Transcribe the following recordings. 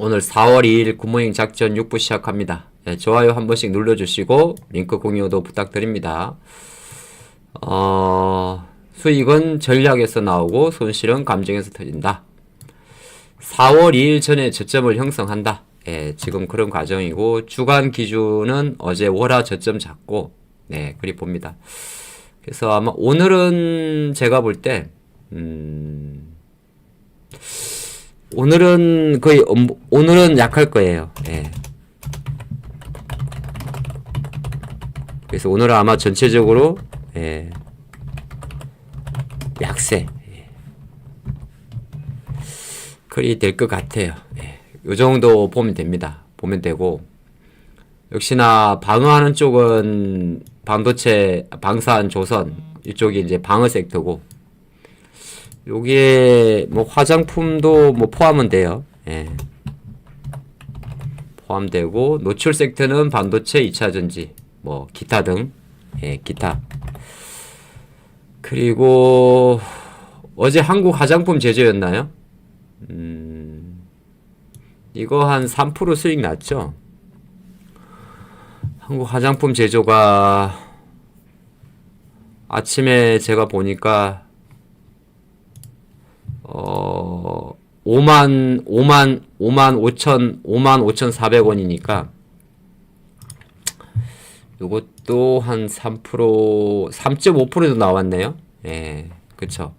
오늘 4월 2일 굿모닝 작전 6부 시작합니다. 네, 좋아요 한 번씩 눌러주시고 링크 공유도 부탁드립니다. 수익은 전략에서 나오고 손실은 감정에서 터진다. 4월 2일 전에 저점을 형성한다. 예, 지금 그런 과정이고 주간 기준은 어제 월화 저점 잡고 네, 그리 봅니다. 그래서 아마 오늘은 제가 볼 때 오늘은 거의 오늘은 약할 거예요. 예. 그래서 오늘은 아마 전체적으로 예. 약세 그리 될 것 같아요. 예. 요 정도 보면 됩니다. 보면 되고 역시나 방어하는 쪽은 반도체, 방산, 조선 이쪽이 이제 방어 섹터고 여기에 뭐 화장품도 뭐 포함은 돼요. 예. 포함되고 노출 섹터는 반도체, 2차전지, 뭐 기타 등, 예, 기타. 그리고 어제 한국 화장품 제조였나요? 이거 한 3% 수익 났죠? 한국 화장품 제조가 아침에 제가 보니까 55,400원이니까 요것도 한 3%, 3.5%도 나왔네요. 예, 그쵸.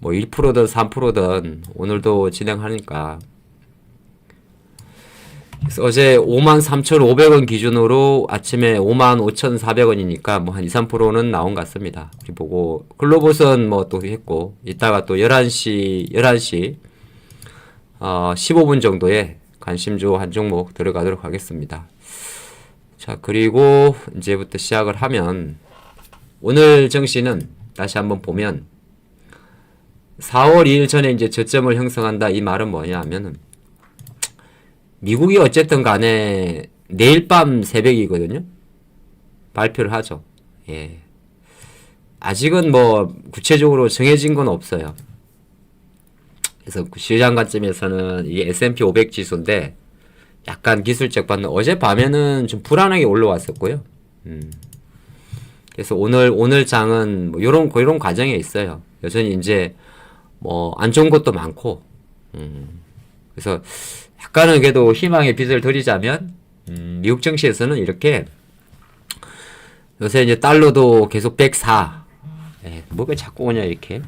뭐 1%든 3%든 오늘도 진행하니까. 그래서 어제 53,500원 기준으로 아침에 55,400원이니까 뭐 한 2, 3%는 나온 것 같습니다. 보고 글로봇은 뭐 또 했고 이따가 또 11시 15분 정도에 관심주 한 종목 들어가도록 하겠습니다. 자, 그리고 이제부터 시작을 하면 오늘 정시는 다시 한번 보면 4월 2일 전에 이제 저점을 형성한다. 이 말은 뭐냐 하면은 미국이 어쨌든 간에 내일 밤 새벽이거든요. 발표를 하죠. 예. 아직은 뭐 구체적으로 정해진 건 없어요. 그래서 시장 관점에서는 이게 S&P 500 지수인데 약간 기술적 반등 어젯밤에는 좀 불안하게 올라왔었고요. 그래서 오늘 장은 뭐 요런 과정에 있어요. 여전히 이제 뭐 안 좋은 것도 많고 그래서 약간은 그래도 희망의 빛을 드리자면 미국 증시에서는 이렇게 요새 이제 달러도 계속 104 뭐가 자꾸 오냐 이렇게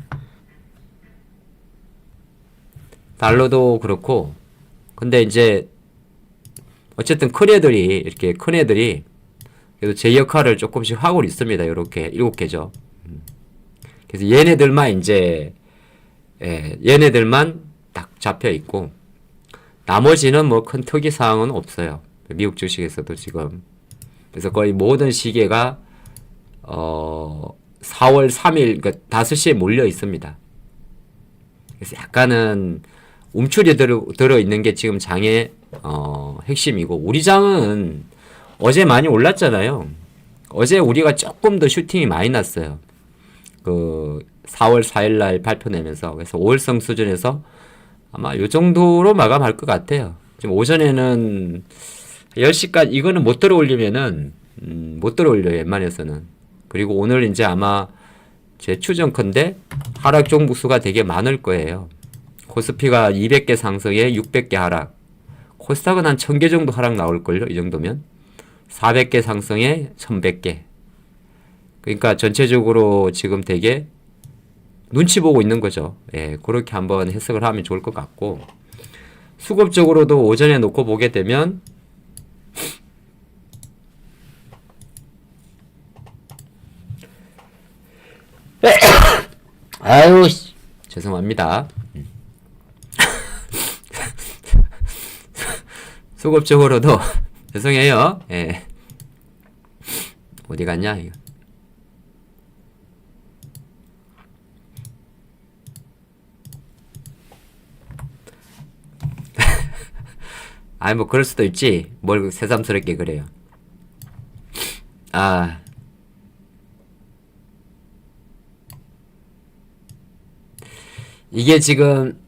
달러도 그렇고 근데 이제 어쨌든 큰 애들이 그래도 제 역할을 조금씩 하고 있습니다. 요렇게 7개죠. 그래서 얘네들만 이제 얘네들만 딱 잡혀 있고 나머지는 뭐 큰 특이 사항은 없어요. 미국 주식에서도 지금. 그래서 거의 모든 시계가 4월 3일 그러니까 5시에 몰려 있습니다. 그래서 약간은 움츠려 들어 있는 게 지금 장의 핵심이고 우리 장은 어제 많이 올랐잖아요. 어제 우리가 조금 더 슈팅이 많이 났어요. 그 4월 4일 날 발표 내면서 그래서 5일성 수준에서 아마 요 정도로 마감할 것 같아요. 지금 오전에는 10시까지 이거는 못 들어올리면은 못 들어올려요. 웬만해서는. 그리고 오늘 이제 아마 제 추정컨대 하락 종목 수가 되게 많을 거예요. 코스피가 200개 상승에 600개 하락. 코스닥은 한 1000개 정도 하락 나올걸요. 이 정도면. 400개 상승에 1100개. 그러니까 전체적으로 지금 되게 눈치 보고 있는 거죠. 예, 그렇게 한번 해석을 하면 좋을 것 같고 수급적으로도 오전에 놓고 보게 되면 아유 죄송합니다. 수급적으로도 죄송해요. 예. 어디 갔냐 이거. 아이 뭐 그럴 수도 있지. 뭘 새삼스럽게 그래요. 아 이게 지금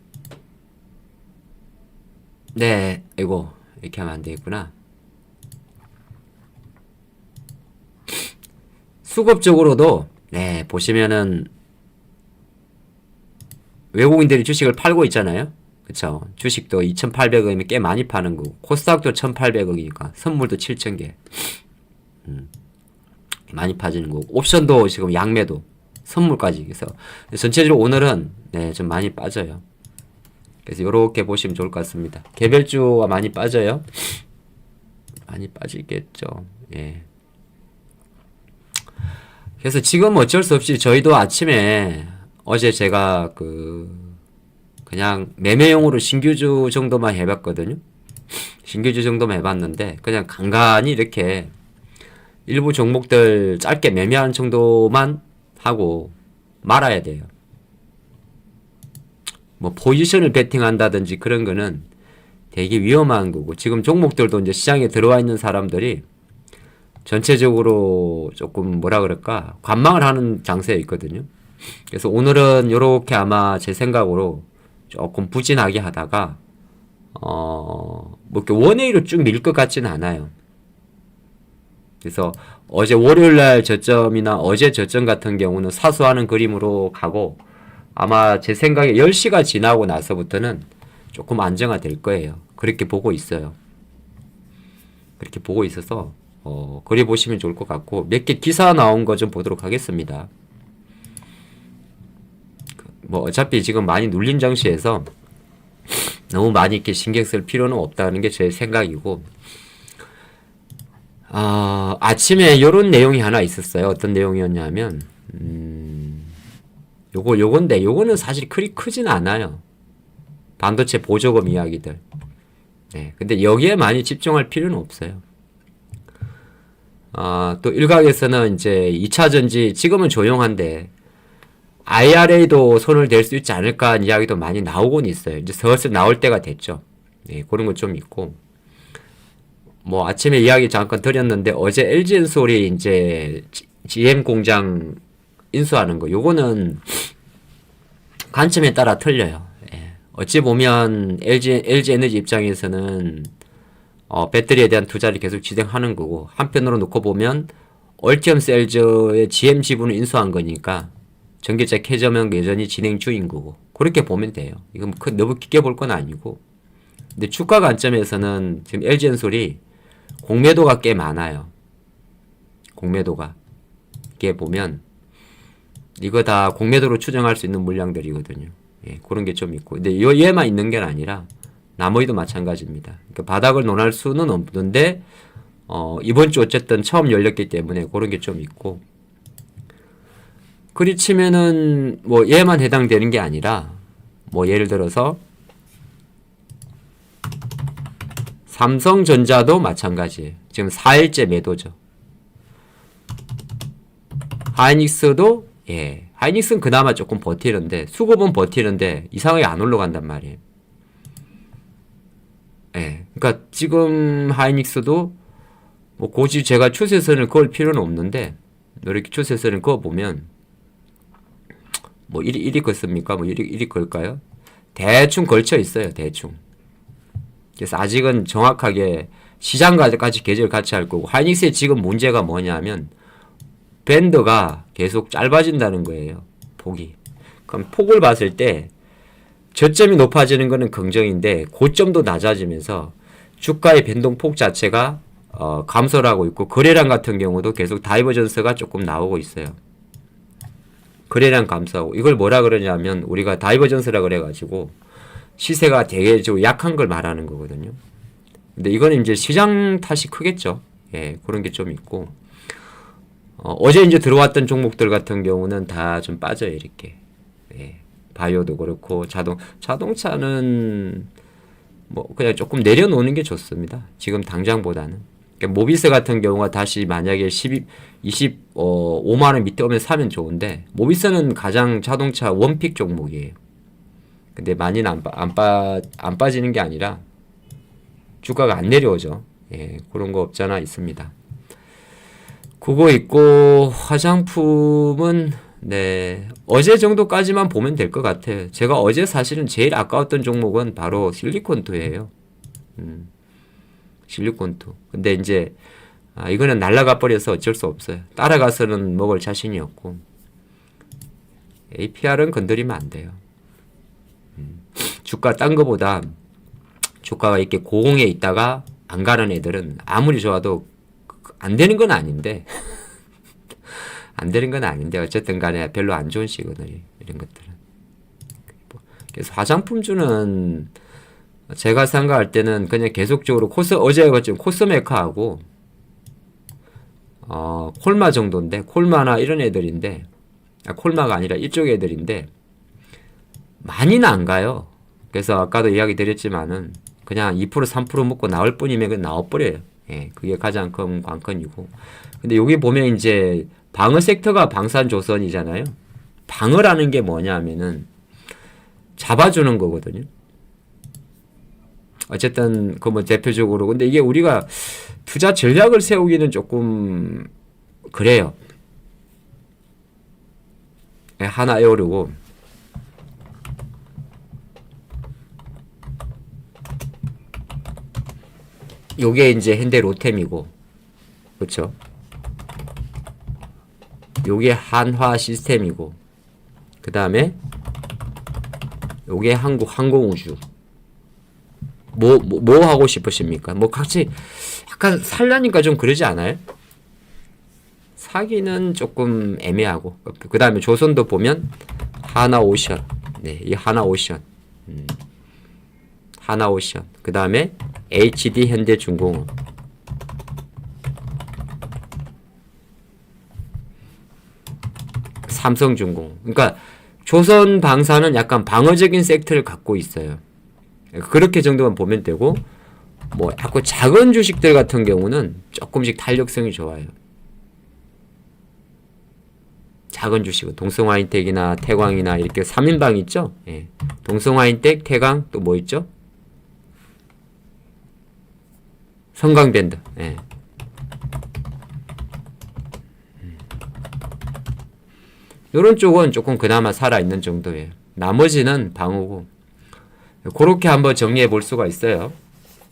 네, 이거 이렇게 하면 안 되겠구나. 수급 쪽으로도 네, 보시면은 외국인들이 주식을 팔고 있잖아요. 그쵸? 주식도 2,800억이면 꽤 많이 파는 거고, 코스닥도 1,800억이니까 선물도 7,000개 많이 파지는 거고, 옵션도 지금 양매도 선물까지. 그래서 전체적으로 오늘은 네, 좀 많이 빠져요. 그래서 이렇게 보시면 좋을 것 같습니다. 개별주가 많이 빠져요. 많이 빠지겠죠. 예. 그래서 지금 어쩔 수 없이 저희도 아침에 어제 제가 그냥 매매용으로 신규주 정도만 해봤거든요. 신규주 정도만 해봤는데 그냥 간간히 이렇게 일부 종목들 짧게 매매하는 정도만 하고 말아야 돼요. 뭐 포지션을 베팅한다든지 그런 거는 되게 위험한 거고, 지금 종목들도 이제 시장에 들어와 있는 사람들이 전체적으로 조금 뭐라 그럴까 관망을 하는 장세에 있거든요. 그래서 오늘은 요렇게 아마 제 생각으로 조금 부진하게 하다가 뭐 이렇게 원웨이로 쭉 밀 것 같지는 않아요. 그래서 어제 월요일날 저점이나 어제 저점 같은 경우는 사수하는 그림으로 가고, 아마 제 생각에 10시가 지나고 나서부터는 조금 안정화될 거예요. 그렇게 보고 있어요. 그렇게 보고 있어서 그래 보시면 좋을 것 같고, 몇 개 기사 나온 거 좀 보도록 하겠습니다. 뭐 어차피 지금 많이 눌린 장시에서 너무 많이 이렇게 신경 쓸 필요는 없다는 게 제 생각이고, 아침에 요런 내용이 하나 있었어요. 어떤 내용이었냐면 요건데 요거는 사실 그리 크진 않아요. 반도체 보조금 이야기들. 네, 근데 여기에 많이 집중할 필요는 없어요. 또 일각에서는 이제 2차 전지 지금은 조용한데 IRA도 손을 댈 수 있지 않을까 하는 이야기도 많이 나오곤 있어요. 이제 슬슬 나올 때가 됐죠. 네, 그런 거 좀 있고. 뭐 아침에 이야기 잠깐 드렸는데 어제 LG엔솔이 이제 GM 공장 인수하는 거, 요거는 관점에 따라 틀려요. 예. 어찌 보면 LG 에너지 입장에서는 배터리에 대한 투자를 계속 진행하는 거고, 한편으로 놓고 보면 얼티엄 셀즈의 GM 지분을 인수한 거니까 전기차 캐저명 여전히 진행 중인 거고, 그렇게 보면 돼요. 이건 너무 깊게 볼 건 아니고. 근데 주가 관점에서는 지금 LG엔솔이 공매도가 꽤 많아요. 공매도가. 이게 보면 이거 다 공매도로 추정할 수 있는 물량들이거든요. 예, 그런 게 좀 있고. 근데 얘만 있는 게 아니라 나머지도 마찬가지입니다. 그러니까 바닥을 논할 수는 없는데 이번 주 어쨌든 처음 열렸기 때문에 그런 게 좀 있고. 그리 치면은 뭐 얘만 해당되는 게 아니라 뭐 예를 들어서 삼성전자도 마찬가지예요. 지금 4일째 매도죠. 하이닉스도 예, 하이닉스는 그나마 조금 버티는데, 수급은 버티는데 이상하게 안 올라간단 말이에요. 예, 그러니까 지금 하이닉스도 뭐 굳이 제가 추세선을 그을 필요는 없는데, 이렇게 추세선을 그어 보면 뭐 이리 걷습니까? 뭐 이리 걸까요? 대충 걸쳐 있어요. 대충. 그래서 아직은 정확하게 시장까지 계절 같이 할 거고, 하이닉스의 지금 문제가 뭐냐면 밴드가 계속 짧아진다는 거예요. 폭이. 그럼 폭을 봤을 때 저점이 높아지는 거는 긍정인데 고점도 낮아지면서 주가의 변동폭 자체가 감소를 하고 있고, 거래량 같은 경우도 계속 다이버전스가 조금 나오고 있어요. 거래량 감소하고, 이걸 뭐라 그러냐면 우리가 다이버전스라 그래가지고 시세가 되게 좀 약한 걸 말하는 거거든요. 근데 이거는 이제 시장 탓이 크겠죠. 예, 그런 게 좀 있고, 어제 이제 들어왔던 종목들 같은 경우는 다 좀 빠져요, 이렇게. 예, 바이오도 그렇고, 자동차는 뭐 그냥 조금 내려놓는 게 좋습니다. 지금 당장보다는. 그러니까 모비스 같은 경우가 다시 만약에 25만원 밑에 오면 사면 좋은데, 모비스는 가장 자동차 원픽 종목이에요. 근데 많이는 안 빠지는 게 아니라 주가가 안 내려오죠. 예, 그런 거 없잖아 있습니다. 그거 있고, 화장품은 네, 어제 정도까지만 보면 될 것 같아요. 제가 어제 사실은 제일 아까웠던 종목은 바로 실리콘투예요. 실리콘투. 근데 이제 이거는 날라가 버려서 어쩔 수 없어요. 따라가서는 먹을 자신이 없고 APR은 건드리면 안 돼요. 주가 딴 거보다 주가가 이렇게 고공에 있다가 안 가는 애들은 아무리 좋아도 안 되는 건 아닌데 안 되는 건 아닌데 어쨌든 간에 별로 안 좋은 시그널이 이런 것들은. 그래서 화장품주는 제가 생각할 때는 그냥 계속적으로 어제 같은 코스메카하고 콜마 정도인데, 콜마나 이런 애들인데, 콜마가 아니라 이쪽 애들인데 많이는 안 가요. 그래서 아까도 이야기 드렸지만은 그냥 2% 3% 먹고 나올 뿐이면 그냥 나와버려요. 예, 그게 가장 큰 관건이고. 근데 여기 보면 이제 방어 섹터가 방산조선이잖아요. 방어라는 게 뭐냐면은 잡아주는 거거든요. 어쨌든 그 뭐 대표적으로. 근데 이게 우리가 투자 전략을 세우기는 조금 그래요. 하나 에어르고 요게 이제 현대 로템이고, 그렇죠? 요게 한화 시스템이고, 그 다음에 요게 한국 항공우주. 뭐 하고 싶으십니까? 뭐 같이 약간 살라니까 좀 그러지 않아요? 사기는 조금 애매하고. 그 다음에 조선도 보면 하나오션. 네, 이 하나오션. 하나오션. 그 다음에 HD 현대중공업. 삼성중공. 그러니까 조선 방사는 약간 방어적인 섹터를 갖고 있어요. 그렇게 정도만 보면 되고, 뭐 자꾸 작은 주식들 같은 경우는 조금씩 탄력성이 좋아요. 작은 주식은 동성화인텍이나 태광이나 이렇게 3인방 있죠? 예. 동성화인텍, 태광, 또 뭐 있죠? 성광밴드. 예. 요런 쪽은 조금 그나마 살아있는 정도예요. 나머지는 방어고. 그렇게 한번 정리해 볼 수가 있어요.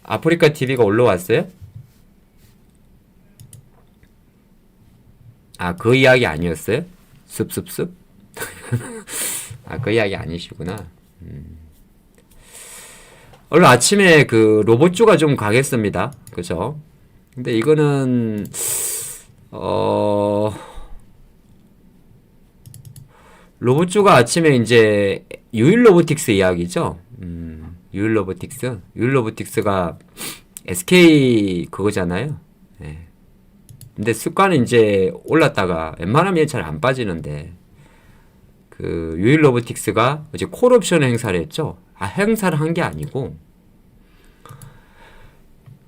아프리카 TV가 올라왔어요? 그 이야기 아니었어요? 습습습? 그 이야기 아니시구나. 오늘 아침에 그 로봇주가 좀 강했습니다. 그죠? 근데 이거는 로봇주가 아침에 이제 유일로보틱스 이야기죠. 유일로보틱스가 SK 그거잖아요. 네. 근데 습관은 이제 올랐다가 웬만하면 잘 안 빠지는데, 그 유일로보틱스가 이제 콜옵션 행사를 했죠. 행사를 한 게 아니고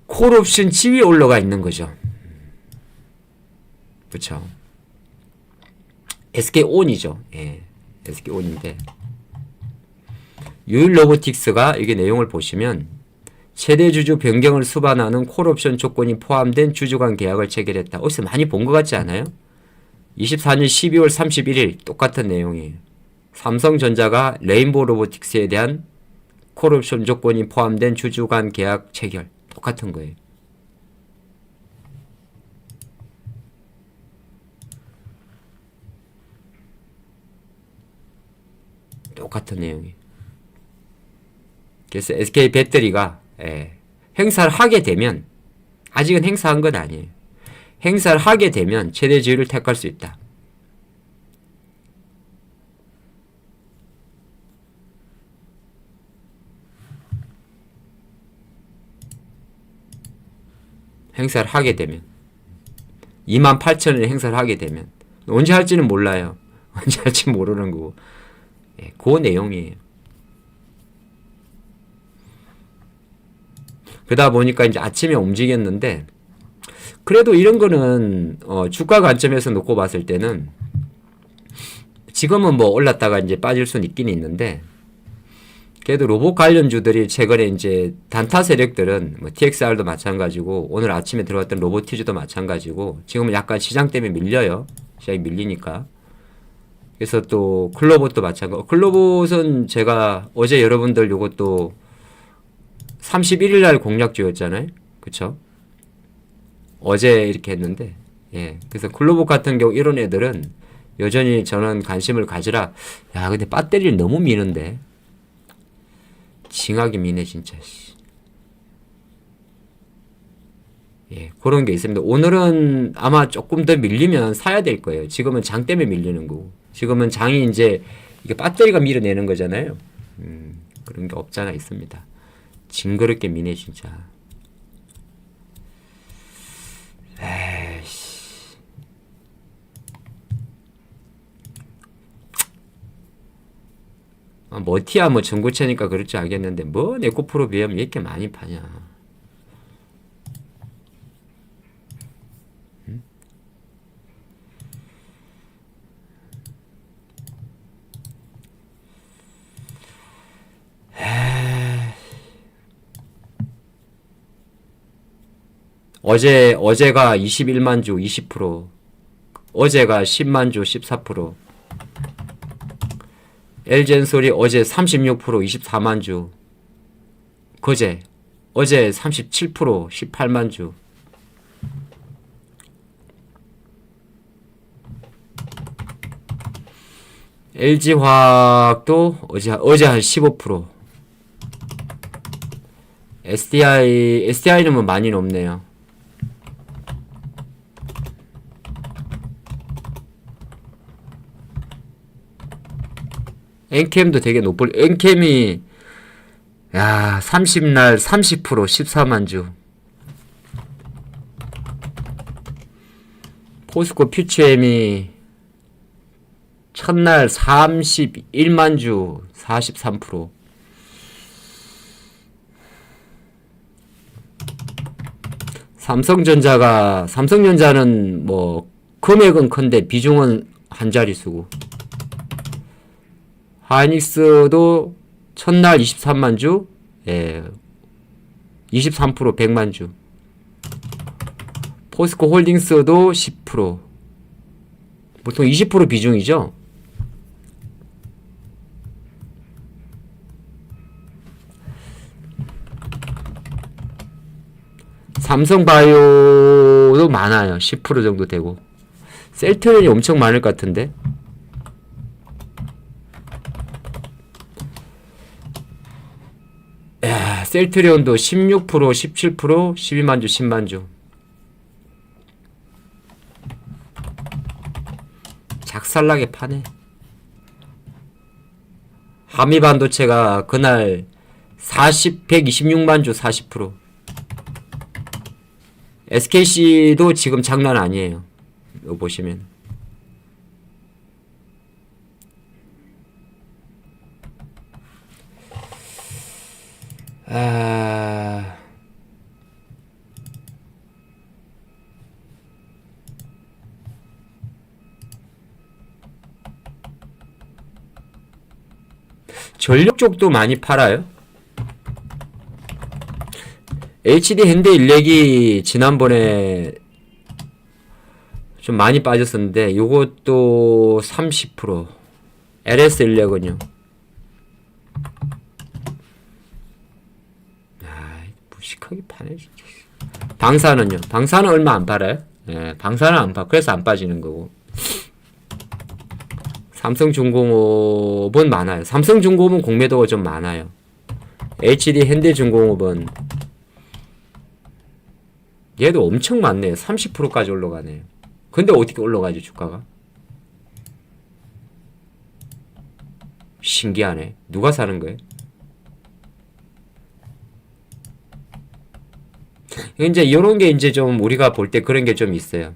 콜옵션 지위에 올라가 있는 거죠. 그렇죠. SK 온이죠. 예. SK 온인데, 유일로보틱스가 이게 내용을 보시면 최대 주주 변경을 수반하는 콜옵션 조건이 포함된 주주 간 계약을 체결했다. 어디서 많이 본 것 같지 않아요? 24년 12월 31일 똑같은 내용이에요. 삼성전자가 레인보우 로보틱스에 대한 콜옵션 조건이 포함된 주주 간 계약 체결. 똑같은 거예요. 똑같은 내용이에요. 그래서 SK 배터리가 행사를 하게 되면, 아직은 행사한 건 아니에요. 행사를 하게 되면 최대 지위를 택할 수 있다. 행사를 하게 되면 28,000원에 행사를 하게 되면, 언제 할지는 몰라요. 언제 할지 모르는 거고. 그 내용이에요. 그러다 보니까 이제 아침에 움직였는데, 그래도 이런 거는 주가 관점에서 놓고 봤을 때는 지금은 뭐 올랐다가 이제 빠질 수는 있긴 있는데, 그래도 로봇 관련주들이 최근에 이제 단타 세력들은 뭐 TXR도 마찬가지고 오늘 아침에 들어왔던 로보티즈도 마찬가지고 지금은 약간 시장 때문에 밀려요. 시장이 밀리니까. 그래서 또 클로봇도 마찬가지고, 클로봇은 제가 어제 여러분들 요것도 31일 날 공략주였잖아요. 그쵸? 어제 이렇게 했는데, 예. 그래서 클로버 같은 경우 이런 애들은 여전히 저는 관심을 가지라. 야, 근데 배터리를 너무 미는데. 징하게 미네, 진짜. 예, 그런 게 있습니다. 오늘은 아마 조금 더 밀리면 사야 될 거예요. 지금은 장 때문에 밀리는 거고. 지금은 장이 이제, 이게 배터리가 밀어내는 거잖아요. 그런 게 없잖아 있습니다. 징그럽게 미네, 진짜. 에이씨. 머티야 뭐 전고체니까 그럴지 알겠는데 뭐 네코프로 비하면 이렇게 많이 파냐. 어제가 21만 주 20%, 어제가 10만 주 14%, 엘젠솔이 어제 36% 24만 주, 어제 37% 18만 주. LG화학도 어제 한 15%. SDI는 뭐 많이 높네요. 엔캠도 되게 높을, 엔캠이, 야, 30날 30% 14만 주. 포스코 퓨처엠이 첫날 31만 주 43%. 삼성전자는 뭐 금액은 큰데 비중은 한 자릿수고. 하이닉스도 첫날 23만 주, 예, 23% 100만 주. 포스코 홀딩스도 10%. 보통 20% 비중이죠. 삼성바이오도 많아요. 10% 정도 되고. 셀트리온이 엄청 많을 것 같은데. 야, 셀트리온도 16%, 17%, 12만 주, 10만 주. 작살나게 파네. 하미반도체가 그날 126만 주 40%. SKC도 지금 장난 아니에요. 이거 보시면. 전력 쪽도 많이 팔아요. HD 현대인력이 지난번에 좀 많이 빠졌었는데 요것도 30%. LS 인력은요. 무식하게 파네 진짜. 방사는요. 방사는 얼마 안 팔아요. 예, 방사는 안 파. 그래서 안 빠지는 거고. 삼성중공업은 많아요. 삼성중공업은 공매도가 좀 많아요. HD 현대중공업은 얘도 엄청 많네요. 30%까지 올라가네요. 근데 어떻게 올라가지 주가가? 신기하네. 누가 사는 거예요? 이제 이런 게 이제 좀 우리가 볼 때 그런 게 좀 있어요.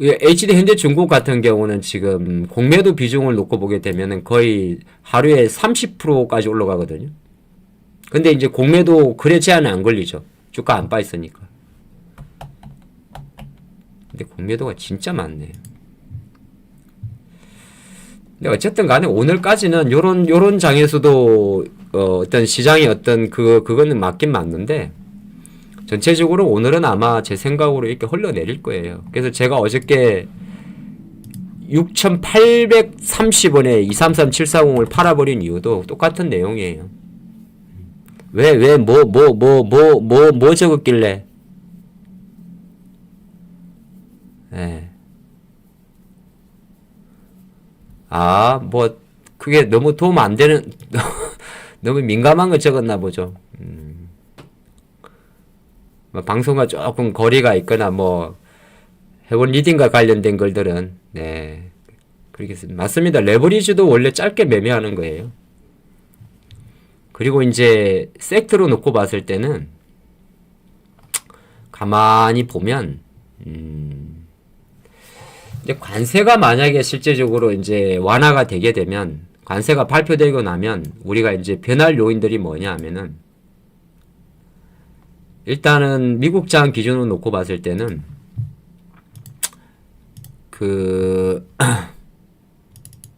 HD 현대중공업 같은 경우는 지금 공매도 비중을 놓고 보게 되면은 거의 하루에 30%까지 올라가거든요. 근데 이제 공매도 거래 제한은 안 걸리죠. 주가 안 빠있으니까. 근데 공매도가 진짜 많네. 근데 어쨌든 간에 오늘까지는 요런 장에서도 어떤 시장의 어떤 그거는 맞긴 맞는데 전체적으로 오늘은 아마 제 생각으로 이렇게 흘러내릴 거예요. 그래서 제가 어저께 6,830원에 233740을 팔아버린 이유도 똑같은 내용이에요. 왜, 뭐 적었길래? 예. 뭐, 그게 너무 도움 안 되는, 너무 민감한 거 적었나 보죠. 뭐 방송과 조금 거리가 있거나, 뭐, 해본 리딩과 관련된 걸들은, 네. 그렇겠습니다. 맞습니다. 레버리지도 원래 짧게 매매하는 거예요. 그리고 이제, 섹트로 놓고 봤을 때는, 가만히 보면, 이제 관세가 만약에 실제적으로 이제 완화가 되게 되면, 관세가 발표되고 나면, 우리가 이제 변할 요인들이 뭐냐 하면은, 일단은 미국장 기준으로 놓고 봤을 때는,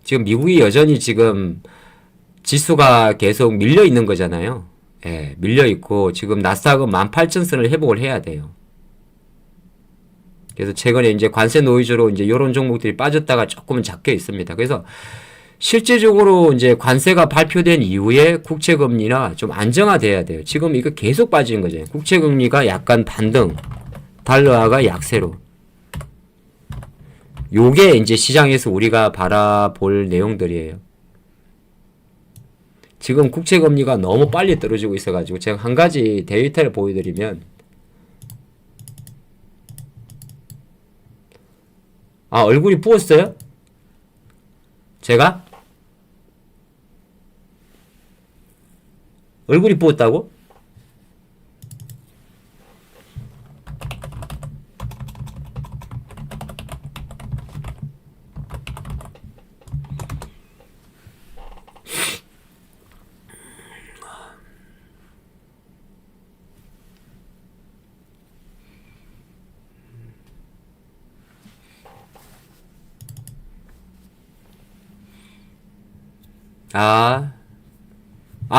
지금 미국이 여전히 지금 지수가 계속 밀려 있는 거잖아요. 예, 밀려 있고, 지금 나스닥은 18,000선을 회복을 해야 돼요. 그래서 최근에 이제 관세 노이즈로 이제 요런 종목들이 빠졌다가 조금은 잡혀 있습니다. 그래서 실제적으로 이제 관세가 발표된 이후에 국채금리나 좀 안정화돼야 돼요. 지금 이거 계속 빠지는 거죠. 국채금리가 약간 반등, 달러화가 약세로. 요게 이제 시장에서 우리가 바라볼 내용들이에요. 지금 국채금리가 너무 빨리 떨어지고 있어가지고 제가 한 가지 데이터를 보여드리면, 얼굴이 부었어요? 제가? 얼굴이 부었다고?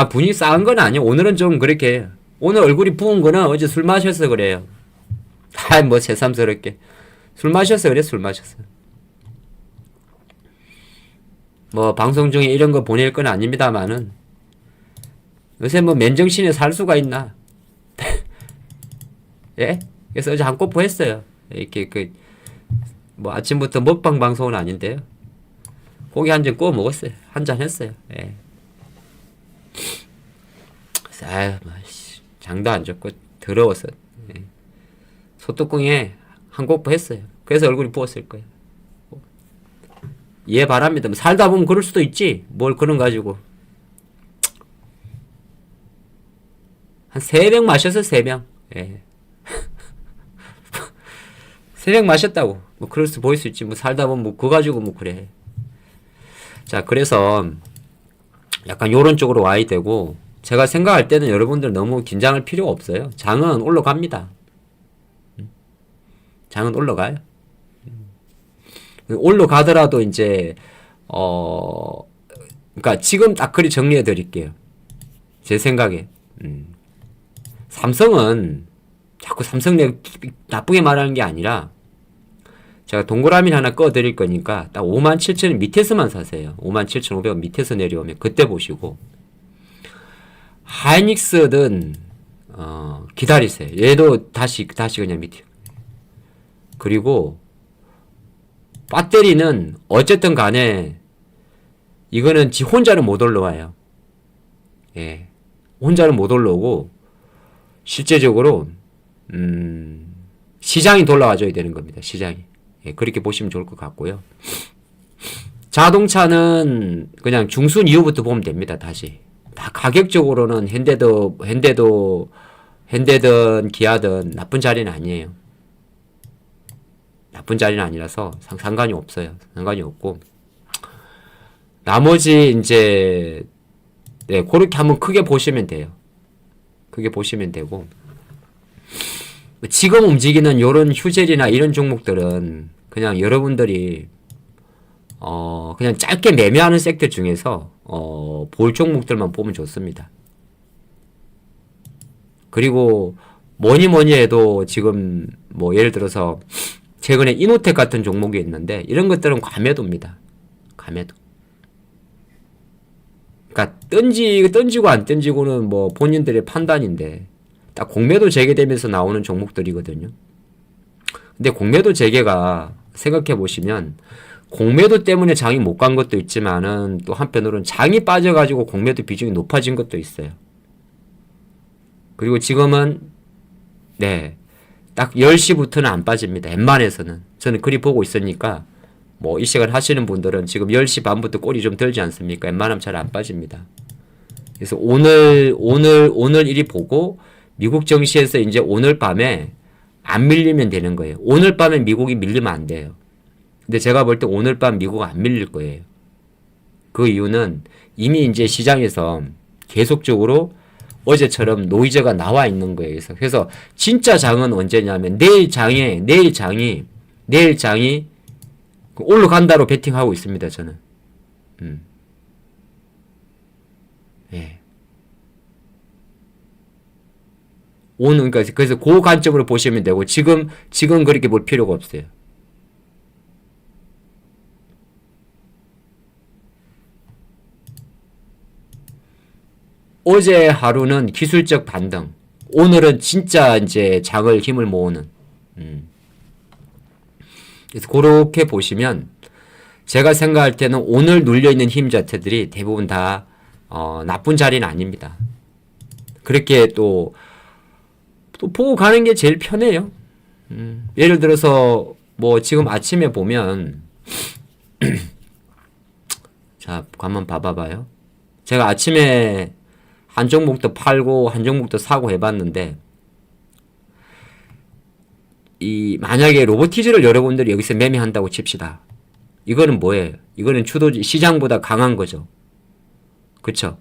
분이 싸한 건 아니에요. 오늘은 좀 그렇게 해요. 오늘 얼굴이 부은 거는 어제 술 마셔서 그래요. 뭐 새삼스럽게. 술 마셔서 그래, 술 마셔서. 뭐 방송 중에 이런 거 보낼 건 아닙니다만은, 요새 뭐 맨정신에 살 수가 있나? 예? 그래서 어제 한 꼬프 했어요. 이렇게 뭐 아침부터 먹방 방송은 아닌데요. 고기 한 점 구워 먹었어요. 한 잔 했어요. 예. 뭐, 장도 안 좋고 더러워서, 예. 소뚜껑에 한 꼬프 했어요. 그래서 얼굴이 부었을 거예요. 이해 바랍니다. 뭐 살다 보면 그럴 수도 있지. 뭘 그런 가지고. 한 3병 마셔서 3병. 예. 3병 마셨다고. 뭐 그럴 수 보일 수 있지. 뭐 살다 보면 뭐 그거 가지고 뭐 그래. 자, 그래서 약간 요런 쪽으로 와야 되고, 제가 생각할 때는 여러분들 너무 긴장할 필요가 없어요. 장은 올라갑니다. 장은 올라가요. 올라가더라도 이제 그러니까 지금 딱 그리 정리해 드릴게요. 제 생각에. 삼성은 자꾸 삼성 나쁘게 말하는 게 아니라, 제가 동그라미 하나 꺼 드릴 거니까 딱 57,000원 밑에서만 사세요. 57,500원 밑에서 내려오면 그때 보시고, 하이닉스든 기다리세요. 얘도 다시 그냥 밑에. 그리고 배터리는 어쨌든 간에 이거는 지 혼자는 못 올라와요. 예. 혼자는 못 올라오고, 실제적으로 시장이 돌아와줘야 되는 겁니다. 시장이. 예, 그렇게 보시면 좋을 것 같고요. 자동차는 그냥 중순 이후부터 보면 됩니다. 다시. 다 가격적으로는 현대든 기아든 나쁜 자리는 아니에요. 나쁜 자리는 아니라서 상관이 없어요. 상관이 없고, 나머지 이제 네, 그렇게 한번 크게 보시면 돼요. 크게 보시면 되고, 지금 움직이는 요런 휴젤이나 이런 종목들은 그냥 여러분들이 그냥 짧게 매매하는 섹터 중에서 볼 종목들만 보면 좋습니다. 그리고 뭐니 해도 지금 뭐 예를 들어서 최근에 이노텍 같은 종목이 있는데 이런 것들은 과매도입니다. 과매도. 그러니까 던지고 안 던지고는 뭐 본인들의 판단인데 딱 공매도 재개되면서 나오는 종목들이거든요. 근데 공매도 재개가 생각해 보시면 공매도 때문에 장이 못 간 것도 있지만은 또 한편으로는 장이 빠져가지고 공매도 비중이 높아진 것도 있어요. 그리고 지금은 네, 딱 10시부터는 안 빠집니다. 웬만해서는. 저는 그리 보고 있으니까 뭐 이 시간 하시는 분들은 지금 10시 반부터 꼴이 좀 들지 않습니까? 웬만하면 잘 안 빠집니다. 그래서 오늘 일이 보고 미국 증시에서 이제 오늘 밤에 안 밀리면 되는 거예요. 오늘 밤에 미국이 밀리면 안 돼요. 근데 제가 볼 때 오늘 밤 미국 안 밀릴 거예요. 그 이유는 이미 이제 시장에서 계속적으로 어제처럼 노이즈가 나와 있는 거예요. 그래서 진짜 장은 언제냐면 내일 장이 올라간다로 베팅하고 있습니다. 저는. 예. 오늘 그러니까 그래서 그 관점으로 보시면 되고 지금 그렇게 볼 필요가 없어요. 어제 하루는 기술적 반등. 오늘은 진짜 이제 장을 힘을 모으는. 그래서 그렇게 보시면 제가 생각할 때는 오늘 눌려있는 힘 자체들이 대부분 다 나쁜 자리는 아닙니다. 그렇게 또 보고 가는 게 제일 편해요. 예를 들어서 뭐 지금 아침에 보면 자 한번 봐봐요. 제가 아침에 한 종목도 팔고 한 종목도 사고 해봤는데 이 만약에 로보티즈를 여러분들이 여기서 매매한다고 칩시다. 이거는 뭐예요? 이거는 주도주 시장보다 강한 거죠. 그쵸?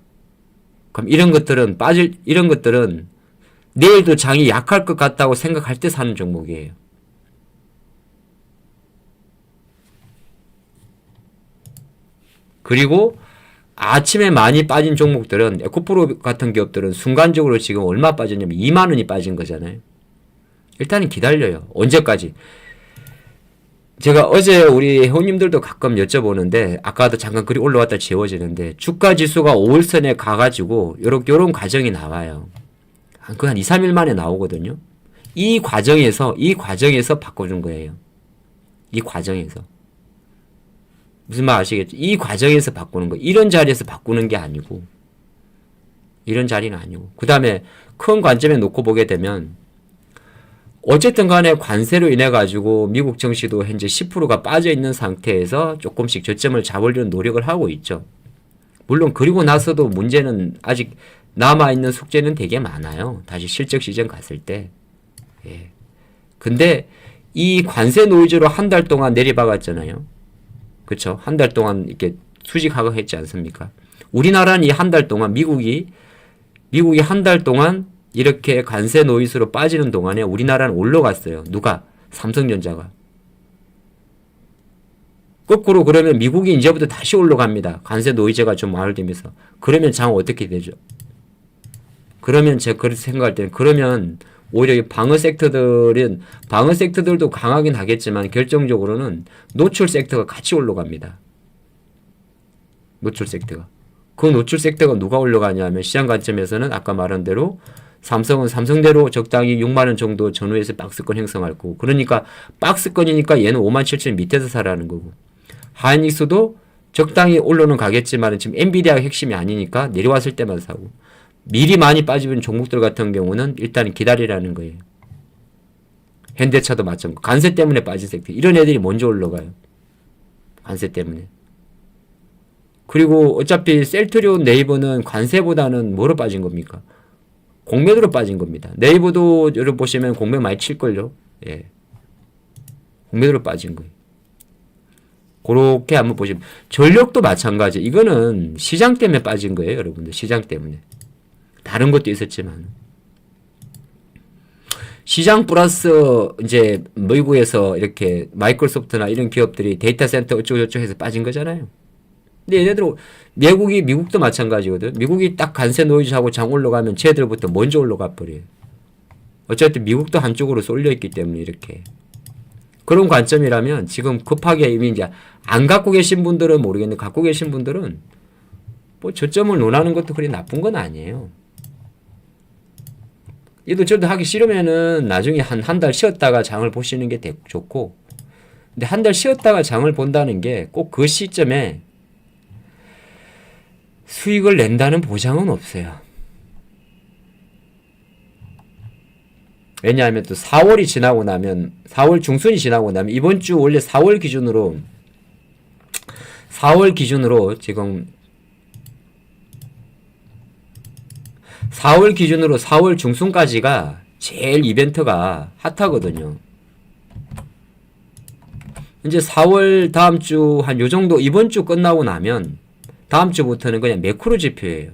그럼 이런 것들은 내일도 장이 약할 것 같다고 생각할 때 사는 종목이에요. 그리고 아침에 많이 빠진 종목들은 에코프로 같은 기업들은 순간적으로 지금 얼마 빠졌냐면 2만 원이 빠진 거잖아요. 일단은 기다려요. 언제까지? 제가 어제 우리 회원님들도 가끔 여쭤보는데 아까도 잠깐 글이 올라왔다 지워지는데 주가 지수가 5일선에 가가지고 요런 과정이 나와요. 그 한 2, 3일 만에 나오거든요. 이 과정에서 바꿔준 거예요. 이 과정에서. 무슨 말 아시겠죠? 이 과정에서 바꾸는 거. 이런 자리에서 바꾸는 게 아니고. 이런 자리는 아니고. 그 다음에 큰 관점에 놓고 보게 되면 어쨌든 간에 관세로 인해 가지고 미국 증시도 현재 10%가 빠져 있는 상태에서 조금씩 저점을 잡으려는 노력을 하고 있죠. 물론 그리고 나서도 문제는 아직 남아있는 숙제는 되게 많아요. 다시 실적 시즌 갔을 때. 예. 근데 이 관세 노이즈로 한 달 동안 내리박았잖아요. 그쵸? 한 달 동안 이렇게 수직하고 했지 않습니까? 우리나라는 이 한 달 동안 미국이 한 달 동안 이렇게 관세 노이즈로 빠지는 동안에 우리나라는 올라갔어요. 누가? 삼성전자가. 거꾸로 그러면 미국이 이제부터 다시 올라갑니다. 관세 노이즈가 좀 완화되면서. 그러면 장 어떻게 되죠? 그러면 제가 그렇게 생각할 때는 그러면 오히려 방어 섹터들도 강하긴 하겠지만 결정적으로는 노출 섹터가 같이 올라갑니다. 노출 섹터가. 그 노출 섹터가 누가 올라가냐면 시장 관점에서는 아까 말한 대로 삼성은 삼성대로 적당히 6만원 정도 전후에서 박스권 형성할 거고 그러니까 박스권이니까 얘는 57,000 밑에서 사라는 거고 하이닉스도 적당히 올라는 가겠지만 지금 엔비디아가 핵심이 아니니까 내려왔을 때만 사고 미리 많이 빠지는 종목들 같은 경우는 일단 기다리라는 거예요. 현대차도 마찬가지고 관세 때문에 빠진 섹터 이런 애들이 먼저 올라가요. 관세 때문에. 그리고 어차피 셀트리온 네이버는 관세보다는 뭐로 빠진 겁니까? 공매도로 빠진 겁니다. 네이버도 여러분 보시면 공매 많이 칠걸요. 예. 공매도로 빠진 거예요. 그렇게 한번 보시면 전력도 마찬가지. 이거는 시장 때문에 빠진 거예요, 여러분들. 시장 때문에. 다른 것도 있었지만 시장 플러스 이제 미국에서 이렇게 마이크로소프트나 이런 기업들이 데이터 센터 어쩌고저쩌고 해서 빠진 거잖아요. 근데 얘네들 미국도 마찬가지거든. 미국이 딱 관세 노이즈하고 장 올라가면 쟤들부터 먼저 올라가 버려요. 어쨌든 미국도 한쪽으로 쏠려 있기 때문에 이렇게. 그런 관점이라면 지금 급하게 이미 이제 안 갖고 계신 분들은 모르겠는데 갖고 계신 분들은 뭐 저점을 논하는 것도 그리 나쁜 건 아니에요. 얘도 저도 하기 싫으면은 나중에 한 달 쉬었다가 장을 보시는 게 좋고, 근데 한 달 쉬었다가 장을 본다는 게 꼭 그 시점에 수익을 낸다는 보장은 없어요. 왜냐하면 또 4월이 지나고 나면 4월 중순이 지나고 나면 이번 주 원래 4월 기준으로 지금 4월 기준으로 4월 중순까지가 제일 이벤트가 핫하거든요. 이제 4월 다음 주 한 요 정도 이번 주 끝나고 나면 다음 주부터는 그냥 매크로 지표예요.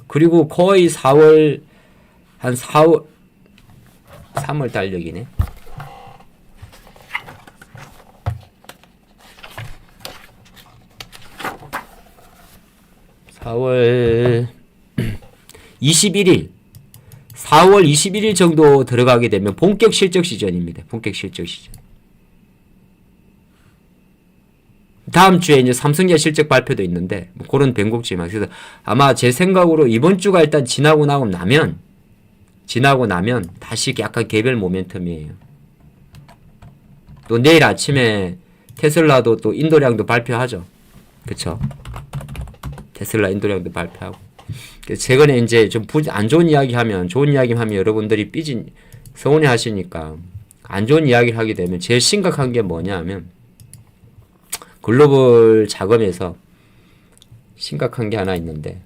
그리고 거의 4월 한 3월 달력이네. 4월 21일 4월 21일 정도 들어가게 되면 본격 실적 시즌입니다. 본격 실적 시즌. 다음 주에 이제 삼성전자 실적 발표도 있는데 뭐 그런 변곡지만, 그래서 아마 제 생각으로 이번 주가 일단 지나고 나면 다시 약간 개별 모멘텀이에요. 또 내일 아침에 테슬라도 또 인도량도 발표하죠. 그쵸? 테슬라 인도량도 발표하고. 최근에 이제 좀 안 좋은 이야기 하면, 좋은 이야기 하면 여러분들이 서운해 하시니까, 안 좋은 이야기를 하게 되면 제일 심각한 게 뭐냐 하면, 글로벌 자금에서 심각한 게 하나 있는데,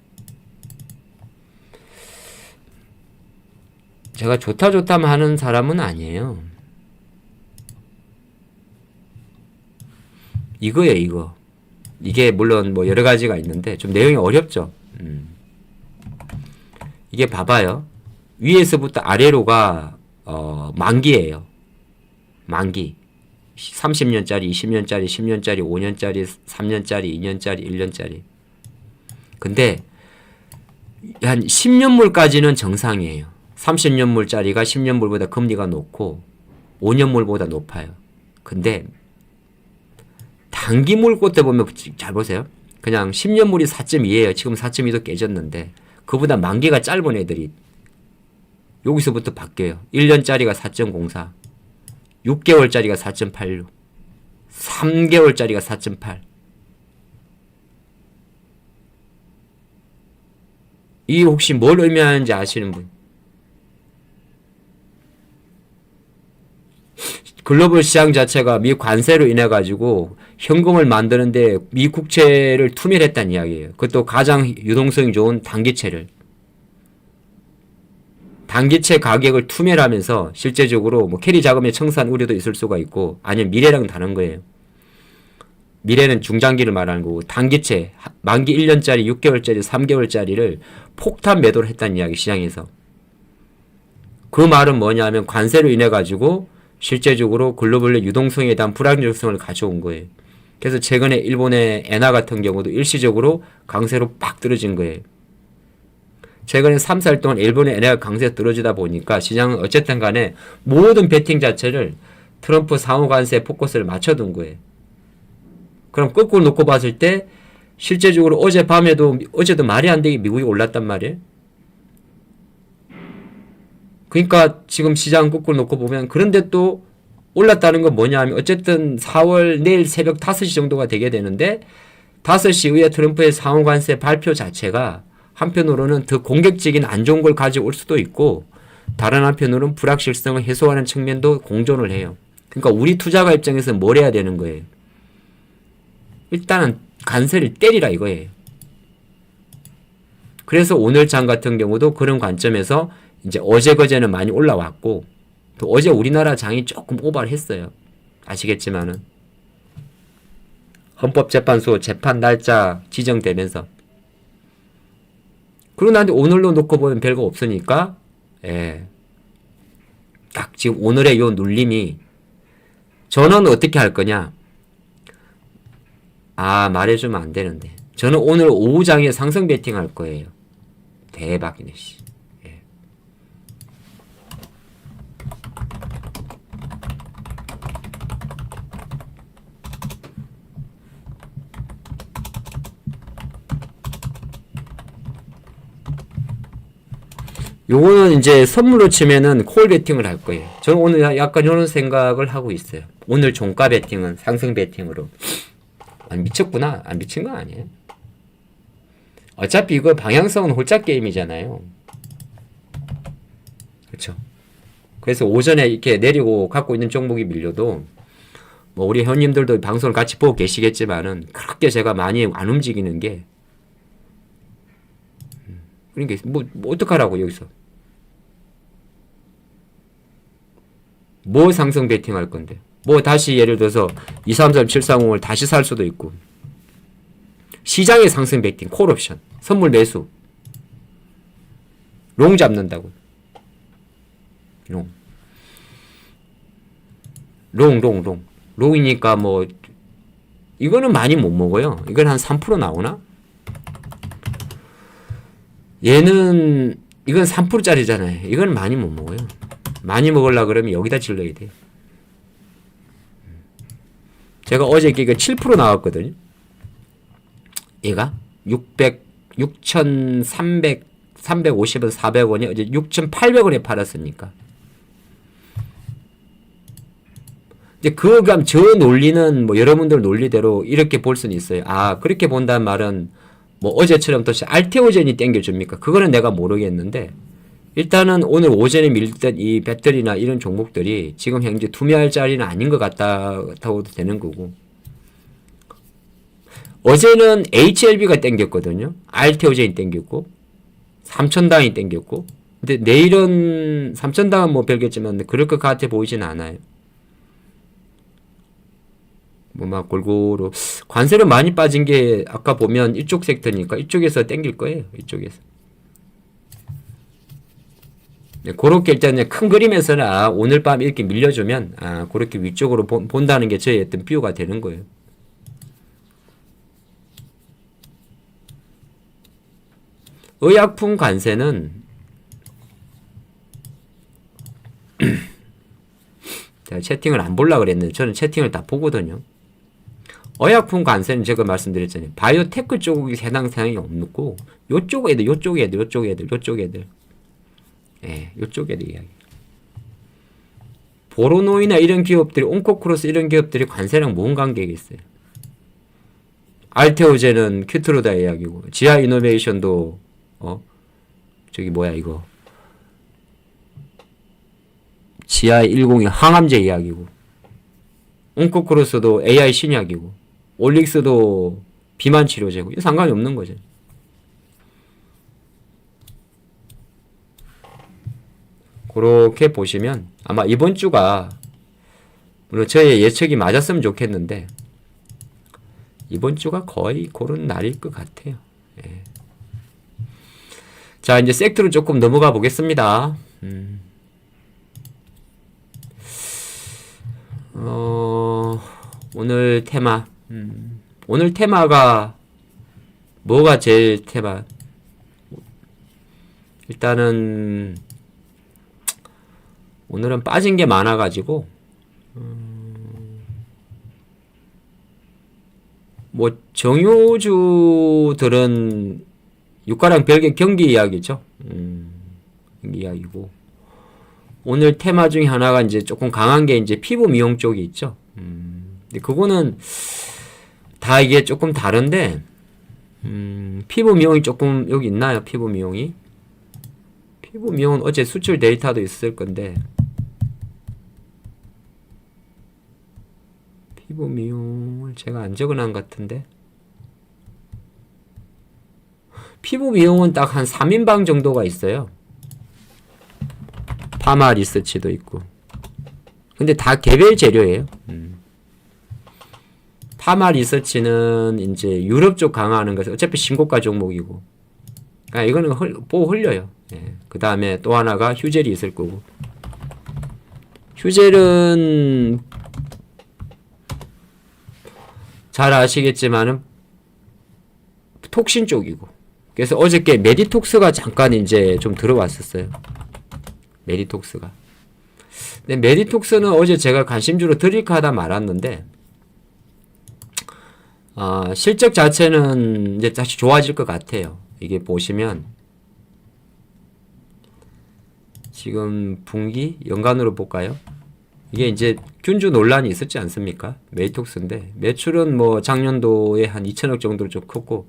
제가 좋다만 하는 사람은 아니에요. 이거예요, 이거. 이게 물론 뭐 여러 가지가 있는데 좀 내용이 어렵죠. 이게 봐봐요. 위에서부터 아래로가 만기예요. 만기. 30년짜리, 20년짜리, 10년짜리, 5년짜리, 3년짜리, 2년짜리, 1년짜리. 근데 한 10년물까지는 정상이에요. 30년물짜리가 10년물보다 금리가 높고 5년물보다 높아요. 근데 단기물 꽂대 보면 잘 보세요. 그냥 10년물이 4.2예요. 지금 4.2도 깨졌는데 그보다 만기가 짧은 애들이 여기서부터 바뀌어요. 1년짜리가 4.04, 6개월짜리가 4.86, 3개월짜리가 4.8. 이 혹시 뭘 의미하는지 아시는 분? 글로벌 시장 자체가 미 관세로 인해 가지고 현금을 만드는데 미 국채를 투매했다는 이야기예요. 그것도 가장 유동성이 좋은 단기채를. 단기채 가격을 투매를 하면서 실제적으로 뭐 캐리 자금의 청산 우려도 있을 수가 있고, 아니면 미래랑 다른 거예요. 미래는 중장기를 말하는 거고, 단기채 만기 1년짜리, 6개월짜리, 3개월짜리를 폭탄 매도를 했다는 이야기, 시장에서. 그 말은 뭐냐면 관세로 인해 가지고 실제적으로 글로벌의 유동성에 대한 불안정성을 가져온 거예요. 그래서 최근에 일본의 엔화 같은 경우도 일시적으로 강세로 팍 떨어진 거예요. 최근에 3, 4일 동안 일본의 엔화가 강세가 떨어지다 보니까 시장은 어쨌든 간에 모든 베팅 자체를 트럼프 상호 관세에 포커스를 맞춰둔 거예요. 그럼 거꾸로 놓고 봤을 때 실제적으로 어제도 말이 안 되게 미국이 올랐단 말이에요. 그러니까 지금 시장 거꾸로 놓고 보면, 그런데 또 올랐다는 건 뭐냐 하면 어쨌든 4월 내일 새벽 5시 정도가 되게 되는데 5시 이후에 트럼프의 상호관세 발표 자체가 한편으로는 더 공격적인 안 좋은 걸 가져올 수도 있고, 다른 한편으로는 불확실성을 해소하는 측면도 공존을 해요. 그러니까 우리 투자가 입장에서 뭘 해야 되는 거예요? 일단은 관세를 때리라 이거예요. 그래서 오늘 장 같은 경우도 그런 관점에서 이제 어제그제는 많이 올라왔고, 또 어제 우리나라 장이 조금 오버를 했어요. 아시겠지만은 헌법재판소 재판 날짜 지정되면서. 그러나 오늘로 놓고 보면 별거 없으니까, 딱 지금 오늘의 요 눌림이, 저는 어떻게 할 거냐? 말해주면 안 되는데. 저는 오늘 오후장에 상승 베팅 할 거예요. 대박이네, 씨. 요거는 이제 선물로 치면은 콜 베팅을 할 거예요. 저는 오늘 약간 이런 생각을 하고 있어요. 오늘 종가 베팅은 상승 베팅으로. 아니, 미쳤구나. 안 미친 거 아니에요? 어차피 이거 방향성은 홀짝 게임이잖아요. 그렇죠? 그래서 오전에 이렇게 내리고 갖고 있는 종목이 밀려도 뭐 우리 회원님들도 방송을 같이 보고 계시겠지만은 그렇게 제가 많이 안 움직이는 게 그러니까 뭐 어떡하라고 여기서 뭐 상승 베팅 할 건데 뭐 다시 예를 들어서 233730을 다시 살 수도 있고 시장의 상승 베팅 콜옵션 선물 매수 롱 잡는다고 롱이니까 뭐 이거는 많이 못 먹어요. 이건 한 3% 나오나? 얘는 이건 3%짜리잖아요. 이건 많이 못 먹어요. 많이 먹으려고 그러면 여기다 질러야 돼요. 제가 어제 이거 7% 나왔거든요. 얘가 350원, 400원이 어제 6,800원에 팔았으니까. 이제 그감 저 논리는 뭐 여러분들 논리대로 이렇게 볼 수는 있어요. 아, 그렇게 본다는 말은 뭐 어제처럼 또 알테오젠이 땡겨줍니까? 그거는 내가 모르겠는데 일단은 오늘 오전에 밀던 이 배터리나 이런 종목들이 지금 현재 투매할 자리는 아닌 것 같다고 되는 거고 어제는 HLB가 땡겼거든요. 알테오젠이 땡겼고 3천당이 땡겼고 근데 내일은 3천당은 뭐 별겠지만 그럴 것 같아 보이진 않아요. 뭐 막 골고루 관세를 많이 빠진 게 아까 보면 이쪽 섹터니까 이쪽에서 땡길 거예요. 이쪽에서. 네, 그렇게 일단 큰 그림에서는 아, 오늘 밤 이렇게 밀려주면 아, 그렇게 위쪽으로 본다는 게 저의 어떤 뷰가 되는 거예요. 의약품 관세는 제가 채팅을 안 보려고 그랬는데 저는 채팅을 다 보거든요. 의약품 관세는 제가 말씀드렸잖아요. 바이오테크 쪽이 해당 사항이 없고 요쪽 애들 예, 요쪽 애들 이야기. 보로노이나 이런 기업들이 온코크로스 이런 기업들이 관세랑 뭔 관계겠어요. 알테오제는 큐트로다 이야기고 지하 이노베이션도 저기 뭐야 이거 지하 102 항암제 이야기고 온코크로스도 AI 신약이고 올릭스도 비만 치료제고 이거 상관이 없는 거죠. 그렇게 보시면 아마 이번 주가 물론 저의 예측이 맞았으면 좋겠는데 이번 주가 거의 그런 날일 것 같아요. 예. 자 이제 섹터로 조금 넘어가 보겠습니다. 오늘 테마 오늘 테마가 뭐가 제일 테마 일단은 오늘은 빠진 게 많아가지고 뭐 정유주들은 유가랑 별개 경기 이야기죠. 경기 이야기고 오늘 테마 중에 하나가 이제 조금 강한 게 이제 피부 미용 쪽이 있죠. 근데 그거는 다 이게 조금 다른데 피부 미용이 조금 여기 있나요? 피부 미용이 어제 수출 데이터도 있을 건데 피부 미용을 제가 안 적어놓은 것 같은데 피부 미용은 딱 한 3인방 정도가 있어요. 파마 리서치도 있고 근데 다 개별 재료예요. 파마 리서치는 이제 유럽 쪽 강화하는 것은 어차피 신고가 종목이고 아, 이거는 보고 흘려요. 예. 그 다음에 또 하나가 휴젤이 있을 거고 휴젤은 잘 아시겠지만은 톡신 쪽이고 그래서 어저께 메디톡스가 잠깐 이제 좀 들어왔었어요. 메디톡스가 근데 메디톡스는 어제 제가 관심주로 드릴까 하다 말았는데 실적 자체는 이제 다시 좋아질 것 같아요. 이게 보시면 지금 분기 연간으로 볼까요? 이게 이제 균주 논란이 있었지 않습니까? 메이톡스인데 매출은 뭐 작년도에 한 2천억 정도로 좀 컸고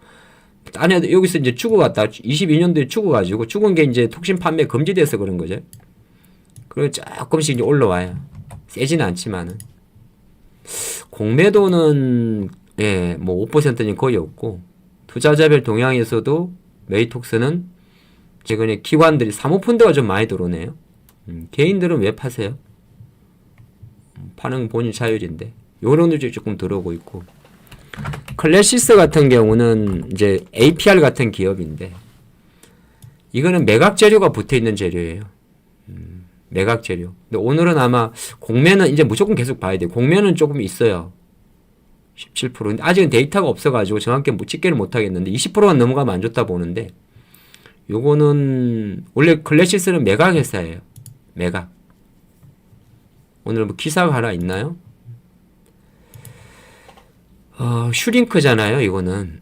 딴에 여기서 이제 죽어갔다 22년도에 죽어가지고 죽은 게 이제 톡신 판매 금지돼서 그런 거죠. 그리고 조금씩 이제 올라와요. 세지는 않지만은 공매도는 예, 뭐 5%는 거의 없고 투자자별 동향에서도 메이톡스는 최근에 기관들이 사모펀드가 좀 많이 들어오네요. 개인들은 왜 파세요? 파는 본인 자율인데 요런 데 조금 들어오고 있고 클래시스 같은 경우는 이제 APR 같은 기업인데 이거는 매각 재료가 붙어 있는 재료예요. 매각 재료. 근데 오늘은 아마 공매는 이제 무조건 계속 봐야 돼요. 공매는 조금 있어요. 17%. 근데 아직은 데이터가 없어가지고 정확히 집계를 못 하겠는데 20%가 넘어가면 안 좋다 보는데 요거는 원래 클래시스는 매각 회사예요. 매각. 오늘 뭐 기사가 하나 있나요? 슈링크잖아요, 이거는.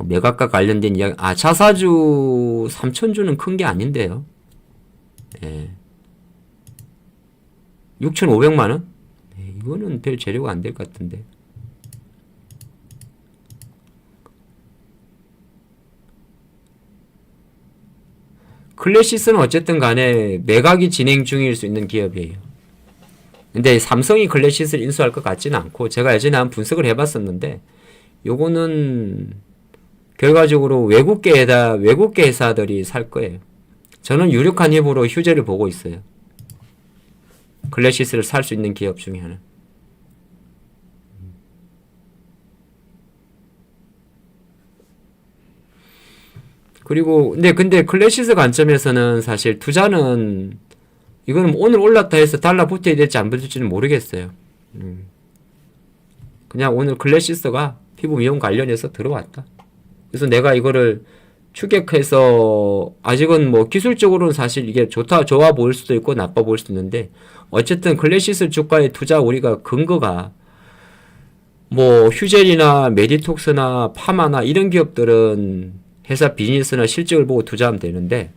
매각과 관련된 이야기. 자사주 3,000주는 큰 게 아닌데요. 예. 6,500만원? 예, 이거는 별 재료가 안 될 것 같은데. 클래시스는 어쨌든 간에 매각이 진행 중일 수 있는 기업이에요. 근데 삼성이 클래시스를 인수할 것 같지는 않고 제가 예전에 한 분석을 해봤었는데 요거는 결과적으로 외국계 회사들이 살 거예요. 저는 유력한 힘으로 휴재를 보고 있어요. 클래시스를 살 수 있는 기업 중에 하나. 그리고 근데 클래시스 관점에서는 사실 투자는 이거는 오늘 올랐다 해서 달러 붙어야 될지 안 붙을지는 모르겠어요. 그냥 오늘 클래시스가 피부 미용 관련해서 들어왔다. 그래서 내가 이거를 추격해서 아직은 뭐 기술적으로는 사실 이게 좋아 보일 수도 있고 나빠 보일 수도 있는데 어쨌든 클래시스 주가의 투자 우리가 근거가 뭐 휴젤이나 메디톡스나 파마나 이런 기업들은 회사 비즈니스나 실적을 보고 투자하면 되는데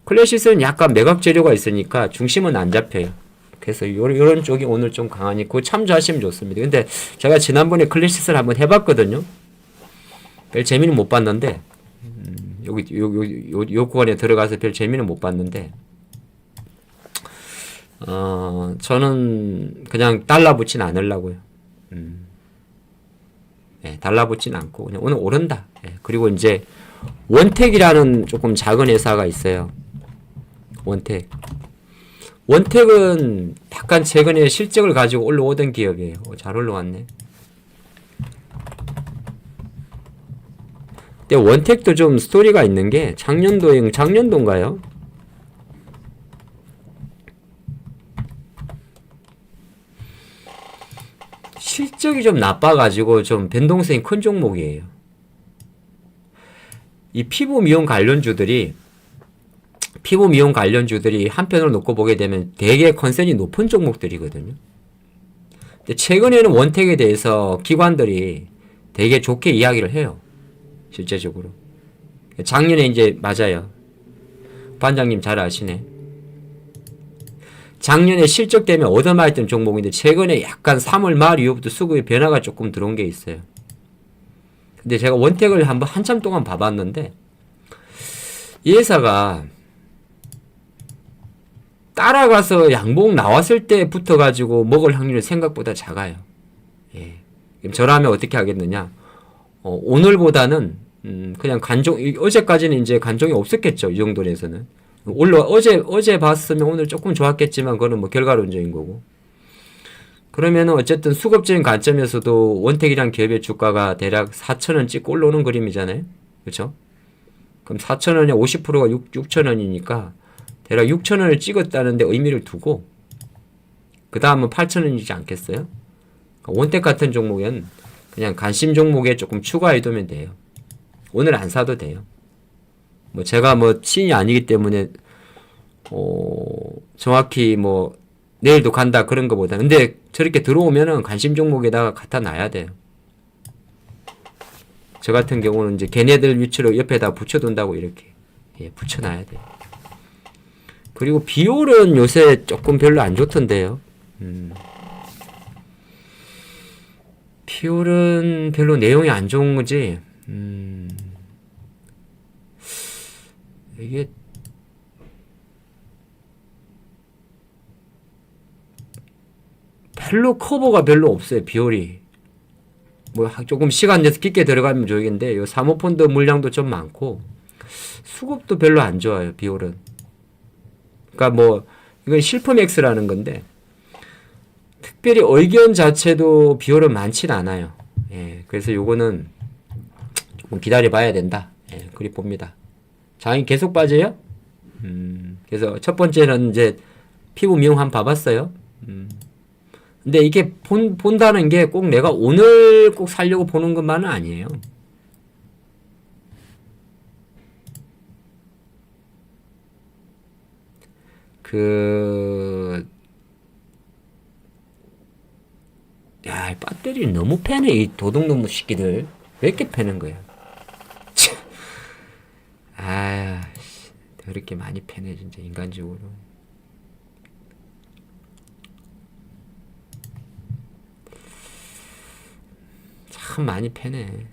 클래시스는 약간 매각 재료가 있으니까 중심은 안 잡혀요. 그래서 요런 쪽이 오늘 좀 강하니 그거 참조하시면 좋습니다. 근데 제가 지난번에 클래시스를 한번 해봤거든요. 별 재미는 못 봤는데 요 구간에 들어가서 별 재미는 못 봤는데 저는 그냥 달라붙진 않으려고요. 예, 달라붙진 않고 그냥 오늘 오른다. 예, 그리고 이제 원택이라는 조금 작은 회사가 있어요. 원택은 약간 최근에 실적을 가지고 올라오던 기업이에요. 잘 올라왔네. 근데 원택도 좀 스토리가 있는 게 작년도인가요? 실적이 좀 나빠가지고 좀 변동성이 큰 종목이에요. 이 피부 미용 관련주들이 한편으로 놓고 보게 되면 되게 컨센이 높은 종목들이거든요. 근데 최근에는 원택에 대해서 기관들이 되게 좋게 이야기를 해요. 실제적으로. 작년에 이제 맞아요. 반장님 잘 아시네. 작년에 실적 때문에 얻어맞았던 종목인데 최근에 약간 3월 말 이후부터 수급의 변화가 조금 들어온 게 있어요. 근데 제가 원택을 한참 동안 봐봤는데 이 회사가 따라가서 양봉 나왔을 때 붙어가지고 먹을 확률이 생각보다 작아요. 예. 저라면 어떻게 하겠느냐. 오늘보다는 그냥 어제까지는 이제 간종이 없었겠죠. 이 정도에서는. 어제 봤으면 오늘 조금 좋았겠지만 그거는 뭐 결과론적인 거고. 그러면은 어쨌든 수급적인 관점에서도 원택이란 기업의 주가가 대략 4,000원 찍고 올라오는 그림이잖아요. 그렇죠? 그럼 4,000원에 50%가 6,000원이니까 대략 6,000원을 찍었다는데 의미를 두고 그 다음은 8,000원이지 않겠어요? 원택 같은 종목은 그냥 관심 종목에 조금 추가해두면 돼요. 오늘 안 사도 돼요. 뭐 제가 뭐 신이 아니기 때문에 정확히 뭐 내일도 간다 그런 거보다 근데 저렇게 들어오면은 관심 종목에다가 갖다 놔야 돼요. 저 같은 경우는 이제 걔네들 위치로 옆에다 붙여둔다고 이렇게 예, 붙여놔야 돼요. 그리고 비올은 요새 조금 별로 안 좋던데요. 비올은 별로 내용이 안 좋은 거지. 이게 별로 커버가 별로 없어요. 비올이 뭐 조금 시간 내서 깊게 들어가면 좋겠는데 요 사모펀드 물량도 좀 많고 수급도 별로 안 좋아요. 비올은. 그러니까 뭐 이건 실phẩm X라는 건데 특별히 의견 자체도 비올은 많진 않아요. 예, 그래서 요거는 조금 기다려 봐야 된다. 예, 그리 봅니다. 장이 계속 빠져요? 그래서 첫 번째는 이제 피부 미용 한번 봐봤어요. 근데 이게 본다는 게 꼭 내가 오늘 꼭 살려고 보는 것만은 아니에요. 야, 이 배터리 너무 패네, 이 도둑놈의 새끼들. 왜 이렇게 패는 거야? 아, 그렇게 많이 패네, 진짜, 인간적으로. 참 많이 패네.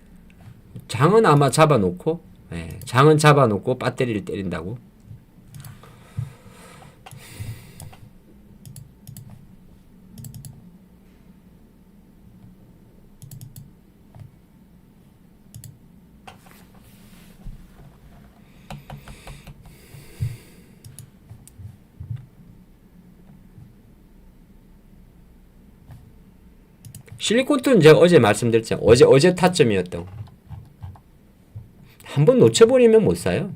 장은 아마 잡아놓고, 예, 장은 잡아놓고 배터리를 때린다고. 실리콘은 제가 어제 말씀드렸잖아요. 어제 타점이었다고. 한번 놓쳐버리면 못 사요.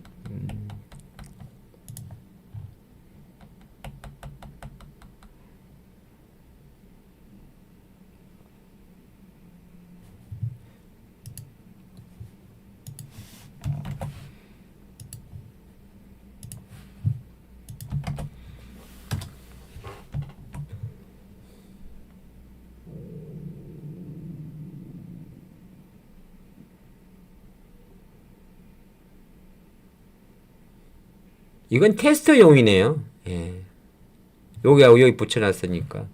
이건 테스트용이네요. 예. 여기하고 여기 붙여놨으니까.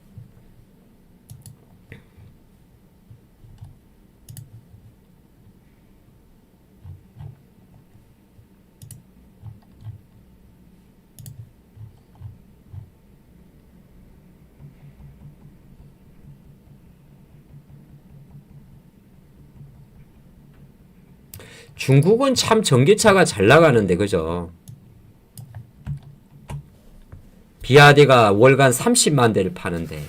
중국은 참 전기차가 잘 나가는데, 그죠? 비아디가 월간 30만 대를 파는데,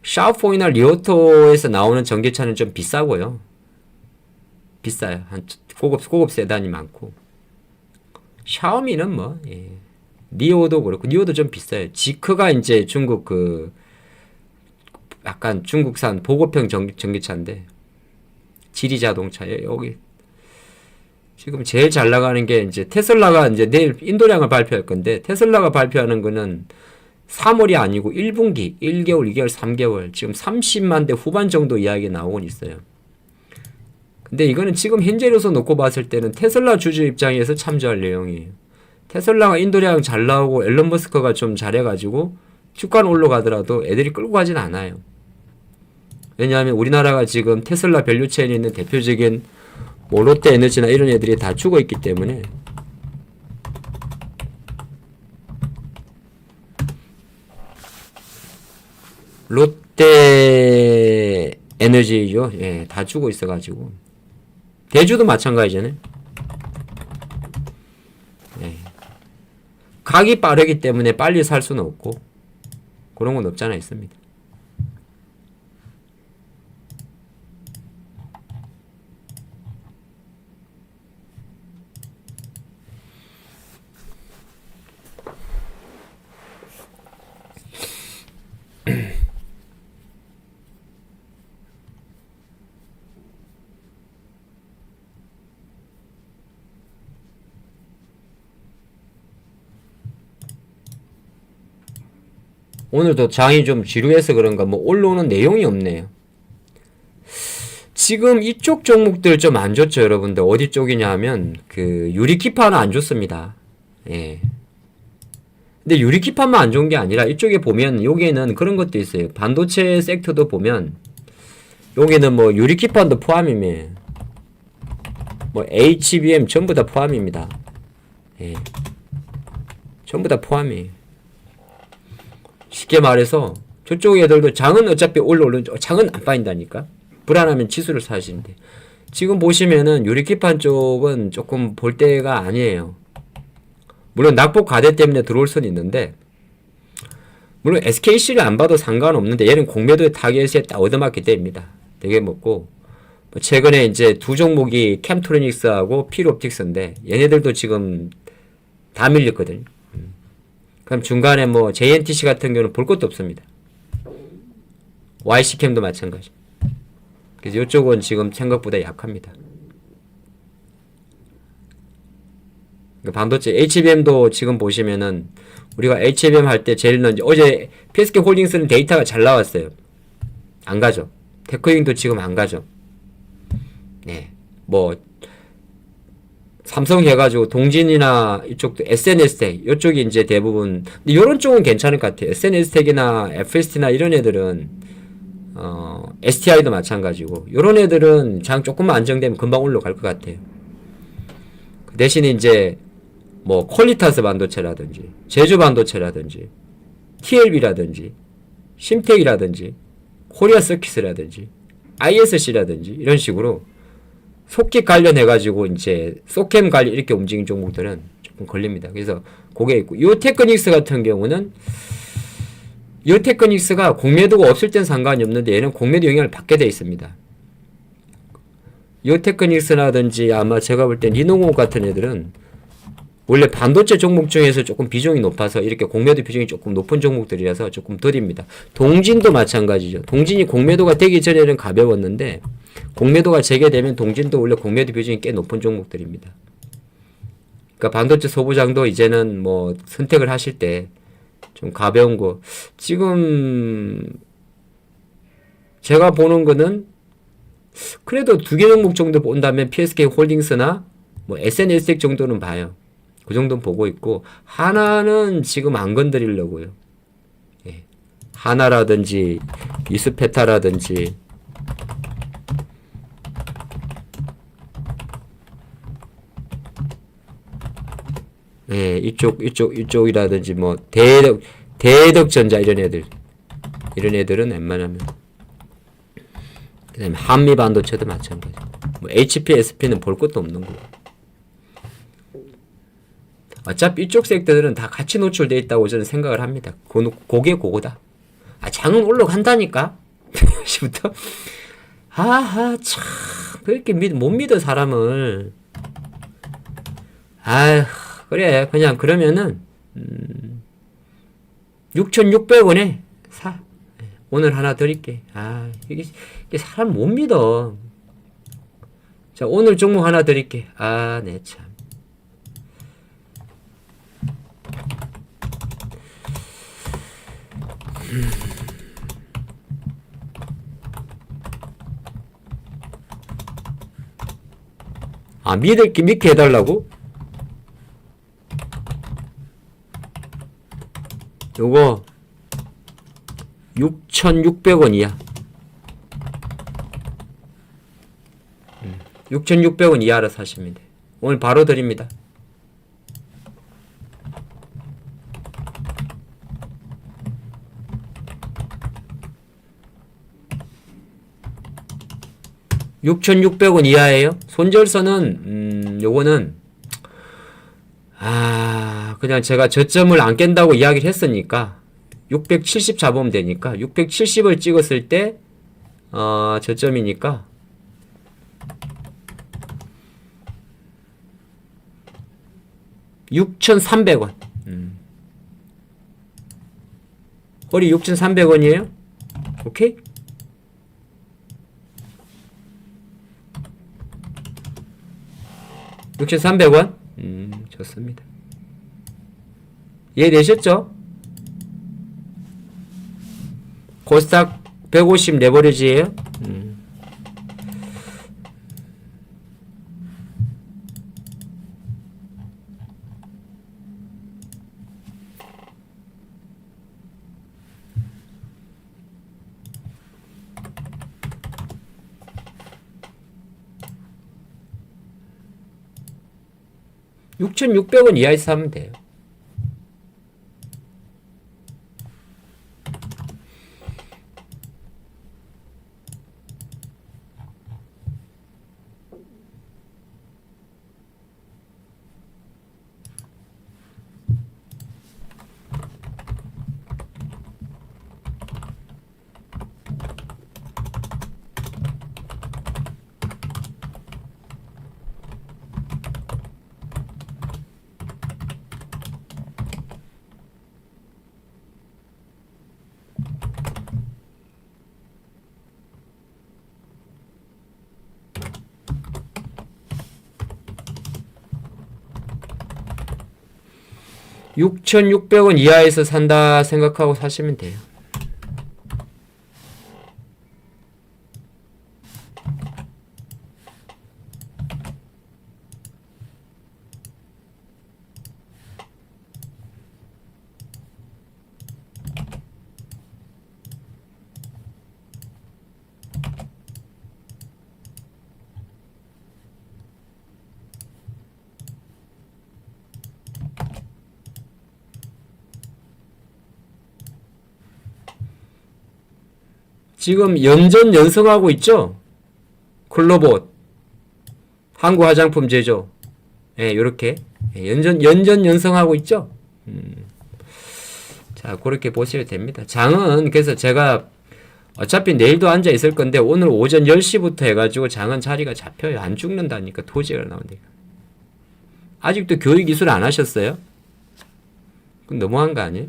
샤오퐁이나 리오토에서 나오는 전기차는 좀 비싸고요. 비싸요. 한 고급 세단이 많고. 샤오미는 뭐, 예. 니오도 그렇고, 니오도 좀 비싸요. 지크가 이제 중국 약간 중국산 보급형 전기차인데, 지리 자동차에 여기 지금 제일 잘 나가는 게 이제 테슬라가 이제 내일 인도량을 발표할 건데 테슬라가 발표하는 거는 3월이 아니고 1분기, 1개월, 2개월, 3개월 지금 30만 대 후반 정도 이야기 나오곤 있어요. 근데 이거는 지금 현재로서 놓고 봤을 때는 테슬라 주주 입장에서 참조할 내용이에요. 테슬라가 인도량 잘 나오고 앨런 머스크가 좀 잘해가지고 주가는 올라가더라도 애들이 끌고 가진 않아요. 왜냐하면 우리나라가 지금 테슬라 밸류체인에 있는 대표적인 뭐 롯데에너지나 이런 애들이 다 죽어 있기 때문에 롯데에너지죠. 예, 다 죽어 있어가지고 대주도 마찬가지잖아요. 예. 가기 빠르기 때문에 빨리 살 수는 없고 그런 건 없잖아 있습니다. 오늘도 장이 좀 지루해서 그런가 뭐 올라오는 내용이 없네요. 지금 이쪽 종목들 좀 안 좋죠, 여러분들. 어디 쪽이냐 하면, 그, 유리기판은 안 좋습니다. 예. 근데 유리기판만 안 좋은 게 아니라, 이쪽에 보면, 여기에는 그런 것도 있어요. 반도체 섹터도 보면, 여기는 뭐, 유리기판도 포함이며, 뭐, HBM 전부 다 포함입니다. 예. 전부 다 포함이에요. 쉽게 말해서, 저쪽 애들도 장은 어차피 올라오는, 장은 안 빠진다니까? 불안하면 지수를 사시는데. 지금 보시면은 유리기판 쪽은 조금 볼 때가 아니에요. 물론 낙폭 과대 때문에 들어올 수는 있는데, 물론 SKC를 안 봐도 상관없는데, 얘는 공매도의 타겟에 딱 얻어맞기 때문입니다. 되게 먹고, 최근에 이제 두 종목이 캠트로닉스하고 필옵틱스인데, 얘네들도 지금 다 밀렸거든요. 그럼 중간에 뭐 JNTC 같은 경우는 볼 것도 없습니다. YC캠도 마찬가지. 그래서 이쪽은 지금 생각보다 약합니다. 반도체 HBM도 지금 보시면은 우리가 HBM 할 때 제일 먼저 어제 PSK 홀딩스는 데이터가 잘 나왔어요. 안 가죠. 테크윙도 지금 안 가죠. 네, 뭐 삼성 해가지고 동진이나 이쪽도 SNS텍 이쪽이 이제 대부분 근데 이런 쪽은 괜찮을 것 같아요. SNS텍이나 FST나 이런 애들은 STI도 마찬가지고 요런 애들은 장 조금만 안정되면 금방 올라갈 것 같아요. 그 대신에 이제 뭐 퀄리타스 반도체라든지 제주 반도체라든지 TLB라든지 심텍이라든지 코리아 서킷이라든지 ISC라든지 이런 식으로 속기 관련해가지고 이제 소캠 관련 이렇게 움직인 종목들은 조금 걸립니다. 그래서 그게 있고 요 테크닉스 같은 경우는 이 테크닉스가 공매도가 없을 땐 상관이 없는데 얘는 공매도 영향을 받게 되어 있습니다. 이 테크닉스라든지 아마 제가 볼 땐 리노공 같은 애들은 원래 반도체 종목 중에서 조금 비중이 높아서 이렇게 공매도 비중이 조금 높은 종목들이라서 조금 덜입니다. 동진도 마찬가지죠. 동진이 공매도가 되기 전에는 가벼웠는데 공매도가 재개되면 동진도 원래 공매도 비중이 꽤 높은 종목들입니다. 그러니까 반도체 소부장도 이제는 뭐 선택을 하실 때 좀 가벼운 거. 지금 제가 보는 거는 그래도 두 개 종목 정도 본다면 PSK 홀딩스나 뭐 SNS텍 정도는 봐요. 그 정도는 보고 있고 하나는 지금 안 건드리려고요. 예. 하나라든지 이스페타라든지 예, 이쪽이라든지 뭐 대덕전자 이런 애들은 웬만하면 그다음에 한미 반도체도 마찬가지. 뭐 HP, SP는 볼 것도 없는 거고. 어차피 이쪽 섹터들은 다 같이 노출돼 있다고 저는 생각을 합니다. 고게 그거다. 아, 장은 올라간다니까. 시부터 아하 참 그렇게 못 믿어 사람을. 아휴. 그래 그냥 그러면은 6,600원에 사. 오늘 하나 드릴게. 아 이게 사람 못 믿어. 자 오늘 종목 하나 드릴게. 아 네 참. 아 믿게 해달라고? 요거 6,600원 이하 6,600원 이하로 사시면 돼요. 오늘 바로 드립니다. (6,600원) 이하예요. 손절선은 요거는 그냥 제가 저점을 안 깬다고 이야기를 했으니까 670 잡으면 되니까 670을 찍었을 때 저점이니까 6,300원. 허리 6,300원이에요? 오케이? (6,300원) 좋습니다. 이해되셨죠? 코스닥 150 레버리지예요. 6,600원 이하에서 사면 돼요. (6,600원) 이하에서 산다 생각하고 사시면 돼요. 지금 연전 연성하고 있죠? 클로봇, 한국 화장품 제조, 예, 요렇게 연전 연성하고 있죠? 자, 그렇게 보시면 됩니다. 장은 그래서 제가 어차피 내일도 앉아 있을 건데 오늘 오전 10시부터 해가지고 장은 자리가 잡혀요. 안 죽는다니까. 토지가 나오니까. 아직도 교육 이술 안 하셨어요? 그럼 너무한 거 아니에요?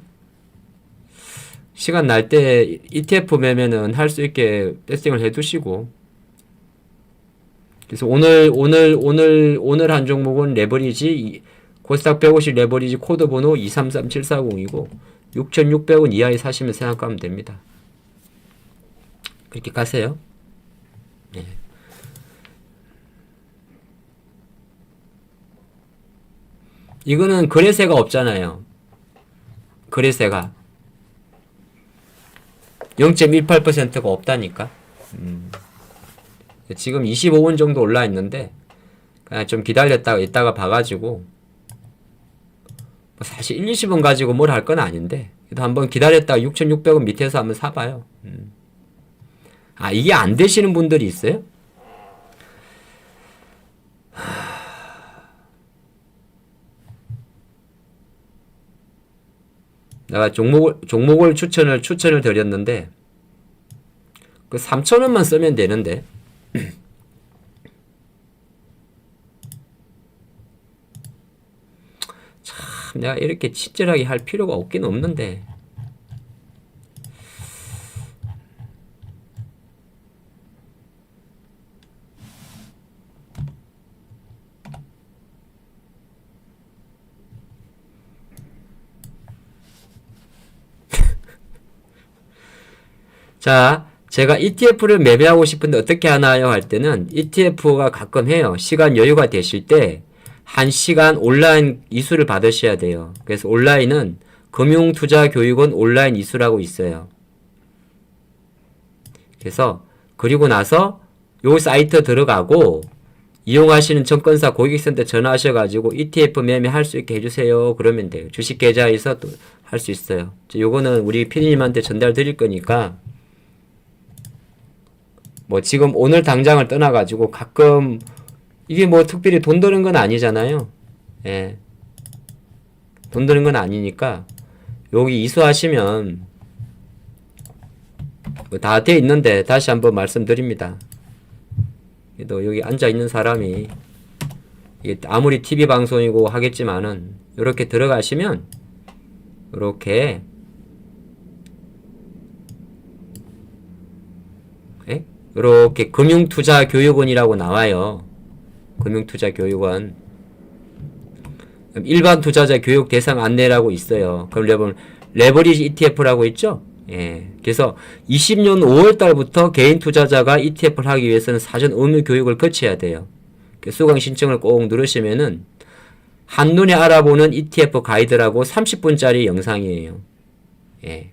시간 날 때 ETF 매매는 할 수 있게 세팅을 해 두시고. 그래서 오늘 한 종목은 레버리지, 코스닥 150 레버리지 코드 번호 233740이고 6,600원 이하에 사시면 생각하면 됩니다. 그렇게 가세요. 네. 이거는 거래세가 없잖아요. 거래세가 0.18%가 없다니까. 지금 25원 정도 올라 있는데 그냥 좀 기다렸다가 이따가 봐가지고 뭐 사실 1, 20원 가지고 뭘 할 건 아닌데 그래도 한번 기다렸다가 6,600원 밑에서 한번 사봐요. 아, 이게 안 되시는 분들이 있어요? 내가 종목을 추천을 드렸는데, 그 3,000원만 쓰면 되는데, 참, 내가 이렇게 친절하게 할 필요가 없긴 없는데, 자, 제가 ETF를 매매하고 싶은데 어떻게 하나요? 할 때는 ETF가 가끔 해요. 시간 여유가 되실 때 1시간 온라인 이수를 받으셔야 돼요. 그래서 온라인은 금융투자교육원 온라인 이수라고 있어요. 그래서 그리고 나서 요 사이트 들어가고 이용하시는 증권사 고객센터 전화하셔가지고 ETF 매매할 수 있게 해주세요. 그러면 돼요. 주식 계좌에서 또 할 수 있어요. 요거는 우리 피디님한테 전달 드릴 거니까 뭐 지금 오늘 당장을 떠나가지고 가끔 이게 뭐 특별히 돈 드는 건 아니잖아요. 예. 돈 드는 건 아니니까 여기 이수하시면 뭐 다 돼 있는데 다시 한번 말씀드립니다. 또 여기 앉아 있는 사람이 이게 아무리 TV 방송이고 하겠지만은 이렇게 들어가시면 이렇게 예? 이렇게 금융투자교육원이라고 나와요. 금융투자교육원. 일반 투자자 교육 대상 안내라고 있어요. 그럼 여러분 레버리지 ETF라고 있죠? 예. 그래서 20년 5월 달부터 개인 투자자가 ETF를 하기 위해서는 사전 의무 교육을 거쳐야 돼요. 수강 신청을 꼭 누르시면은 한눈에 알아보는 ETF 가이드라고 30분짜리 영상이에요. 예.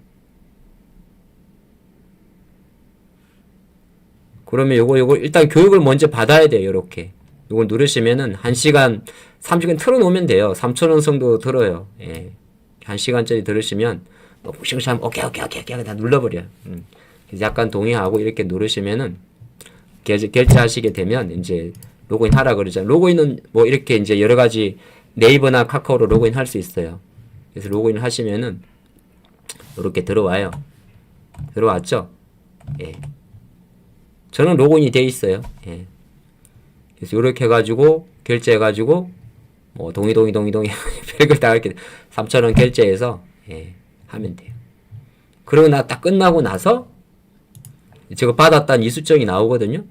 그러면 요거 일단 교육을 먼저 받아야 돼요. 요렇게. 이걸 누르시면은 1시간 30분 틀어놓으면 돼요. 3,000원 정도 들어요. 예. 1시간짜리 들으시면 뭐 무시무시하면 오케이 다 눌러버려요. 약간 동의하고 이렇게 누르시면은 결제하시게 되면 이제 로그인 하라 그러잖아요. 로그인은 뭐 이렇게 이제 여러 가지 네이버나 카카오로 로그인 할 수 있어요. 그래서 로그인 하시면은 이렇게 들어와요. 들어왔죠? 예. 저는 로그인이 돼 있어요. 예. 그래서 이렇게 해가지고 결제해가지고 뭐 동의 별걸 다 이렇게 3,000원 결제해서 예, 하면 돼요. 그러고 딱 끝나고 나서 제가 받았다는 이수증이 나오거든요.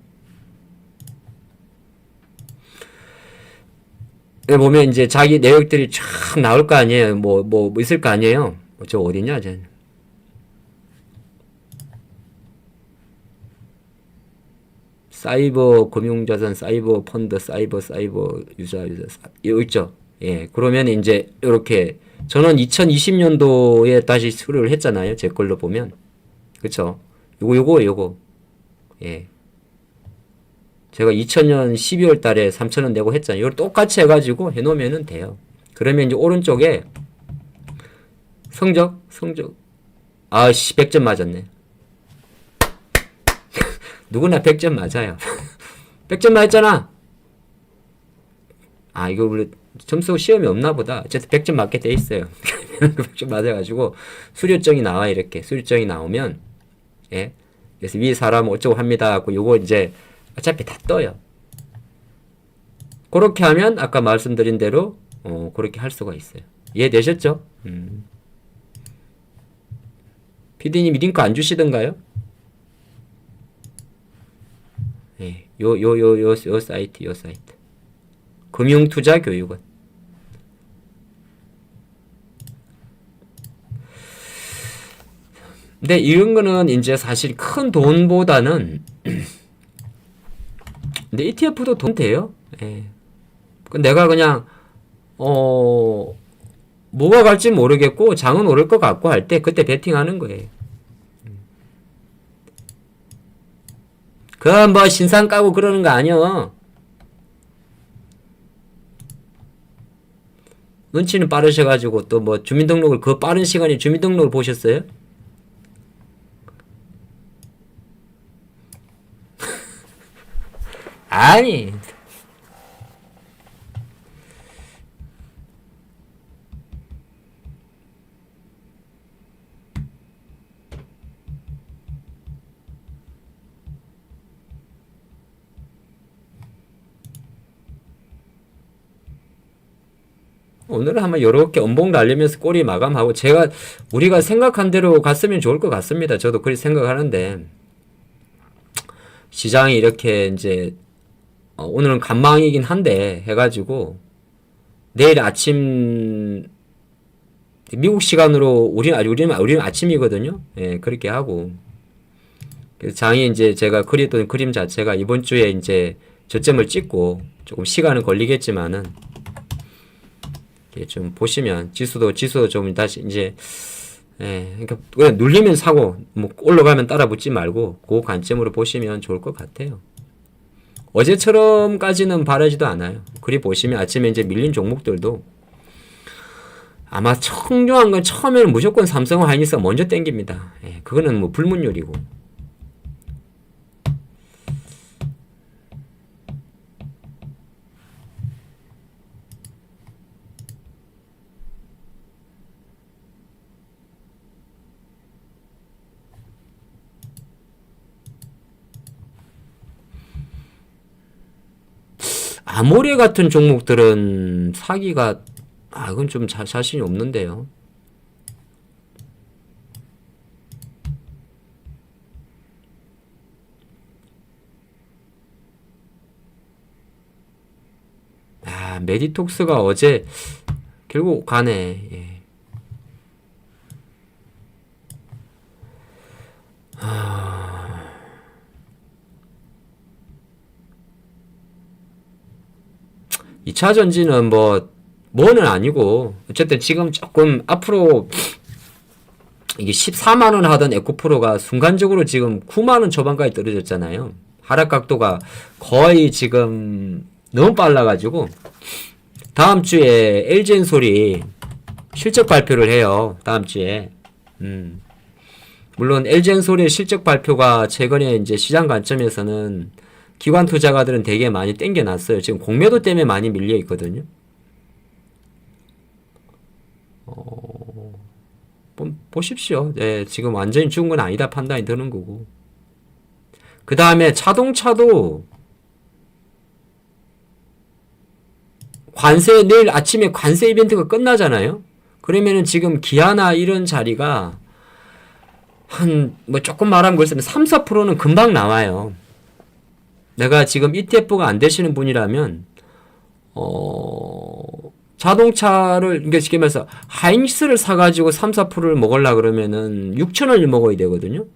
여기 보면 이제 자기 내역들이 쫙 나올 거 아니에요. 뭐 있을 거 아니에요. 저 어딨냐, 쟤. 사이버 금융자산, 사이버 펀드, 사이버 유자 여기 있죠. 예, 그러면 이제 이렇게 저는 2020년도에 다시 수료를 했잖아요. 제 걸로 보면 그쵸? 요거 예, 제가 2000년 12월 달에 3,000원 내고 했잖아요. 이걸 똑같이 해가지고 해놓으면 돼요. 그러면 이제 오른쪽에 성적 아씨 100점 맞았네. 누구나 100점 맞아요. 100점 맞았잖아. 아, 이거 원래 점수 시험이 없나 보다. 어쨌든 100점 맞게 돼 있어요. 100점 맞아가지고 수료증이 나와. 이렇게 수료증이 나오면 예, 그래서 위 사람 어쩌고 합니다 하고 요거 이제 어차피 다 떠요. 그렇게 하면 아까 말씀드린 대로 그렇게 할 수가 있어요. 이해되셨죠? PD님이 링크 안 주시던가요? 예, 요 사이트. 금융투자교육원. 근데 이런 거는 이제 사실 큰 돈보다는 근데 ETF도 돈 돼요. 예. 내가 그냥 뭐가 갈지 모르겠고 장은 오를 것 같고 할 때 그때 베팅하는 거예요. 그건 뭐 신상 까고 그러는 거 아니여. 눈치는 빠르셔가지고 또 뭐 주민등록을 그 빠른 시간에 주민등록을 보셨어요? 아니. 오늘은 한번 요렇게 엄봉 날리면서 꼬리 마감하고 우리가 생각한 대로 갔으면 좋을 것 같습니다. 저도 그렇게 생각하는데 시장이 이렇게 이제 오늘은 간망이긴 한데 해가지고 내일 아침 미국 시간으로 우리는 아침이거든요. 예, 그렇게 하고 그래서 장이 이제 제가 그리던 그림 자체가 이번 주에 이제 저점을 찍고 조금 시간은 걸리겠지만은 좀 보시면 지수도 좀 다시 이제 그러니까 그냥 눌리면 사고 뭐 올라가면 따라 붙지 말고 그 관점으로 보시면 좋을 것 같아요. 어제처럼까지는 바라지도 않아요. 그리 보시면 아침에 이제 밀린 종목들도 아마 청중한 건 처음에는 무조건 삼성과 하이닉스가 먼저 땡깁니다. 그거는 뭐 불문율이고. 아모레 같은 종목들은 사기가 그건 좀 자신이 없는데요. 메디톡스가 어제 결국 가네. 예. 2차 전지는 뭐는 아니고 어쨌든 지금 조금 앞으로 이게 14만원 하던 에코프로가 순간적으로 지금 9만원 초반까지 떨어졌잖아요. 하락 각도가 거의 지금 너무 빨라가지고 다음 주에 LG엔솔이 실적 발표를 해요. 다음 주에. 물론 LG엔솔의 실적 발표가 최근에 이제 시장 관점에서는 기관 투자가들은 되게 많이 땡겨놨어요. 지금 공매도 때문에 많이 밀려 있거든요. 보십시오. 네, 지금 완전히 죽은 건 아니다 판단이 드는 거고. 그 다음에 자동차도 관세, 내일 아침에 관세 이벤트가 끝나잖아요. 그러면은 지금 기아나 이런 자리가 뭐 조금 말하면 그렇습니다. 3, 4%는 금방 나와요. 내가 지금 ETF가 안 되시는 분이라면, 자동차를, 그러니까 쉽게 말해서 하이닉스를 사가지고 3, 4%를 먹으려 그러면은 6,000원을 먹어야 되거든요.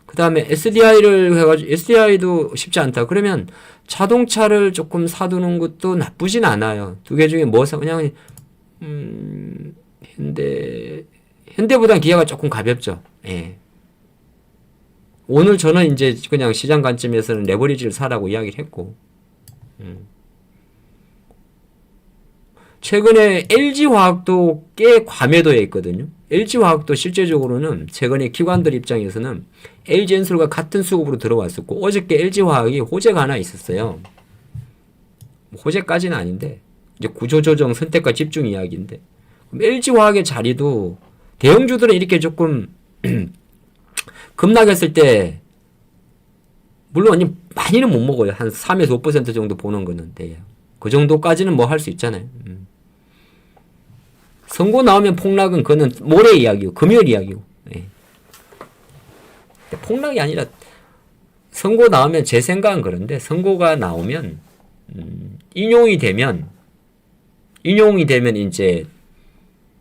그 다음에 SDI를 해가지고, SDI도 쉽지 않다. 그러면 자동차를 조금 사두는 것도 나쁘진 않아요. 두 개 중에 뭐 사, 그냥, 현대보단 기아가 조금 가볍죠. 예. 오늘 저는 이제 그냥 시장 관점에서는 레버리지를 사라고 이야기를 했고, 최근에 LG화학도 꽤 과매도해 있거든요. LG화학도 실제적으로는 최근에 기관들 입장에서는 LG엔솔과 같은 수급으로 들어왔었고, 어저께 LG화학이 호재가 하나 있었어요. 호재까지는 아닌데, 이제 구조조정, 선택과 집중 이야기인데, LG화학의 자리도 대형주들은 이렇게 조금 급락했을 때, 물론 많이는 못 먹어요. 한 3에서 5% 정도 보는 거는 돼요. 그 정도까지는 뭐 할 수 있잖아요. 선고 나오면 폭락은 그거는 모레 이야기고 금요일 이야기고. 예. 폭락이 아니라 선고 나오면 제 생각은 그런데 선고가 나오면 인용이 되면 이제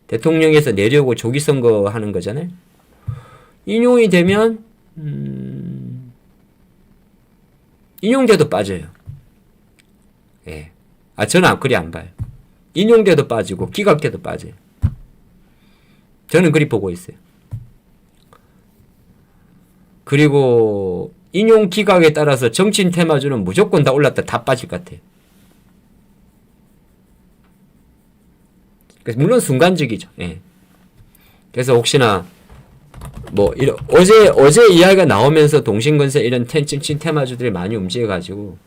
대통령에서 내려오고 조기 선거 하는 거잖아요. 인용이 되면 인용돼도 빠져요. 예. 저는 그리 안 봐요. 인용돼도 빠지고 기각돼도 빠져요. 저는 그리 보고 있어요. 그리고 인용 기각에 따라서 정치인 테마주는 무조건 다 올랐다 다 빠질 것 같아요. 그래서 물론 순간적이죠. 예. 그래서 혹시나 뭐 어제 이야기가 나오면서 동신건설 이런 정치인 테마주들이 많이 움직여가지고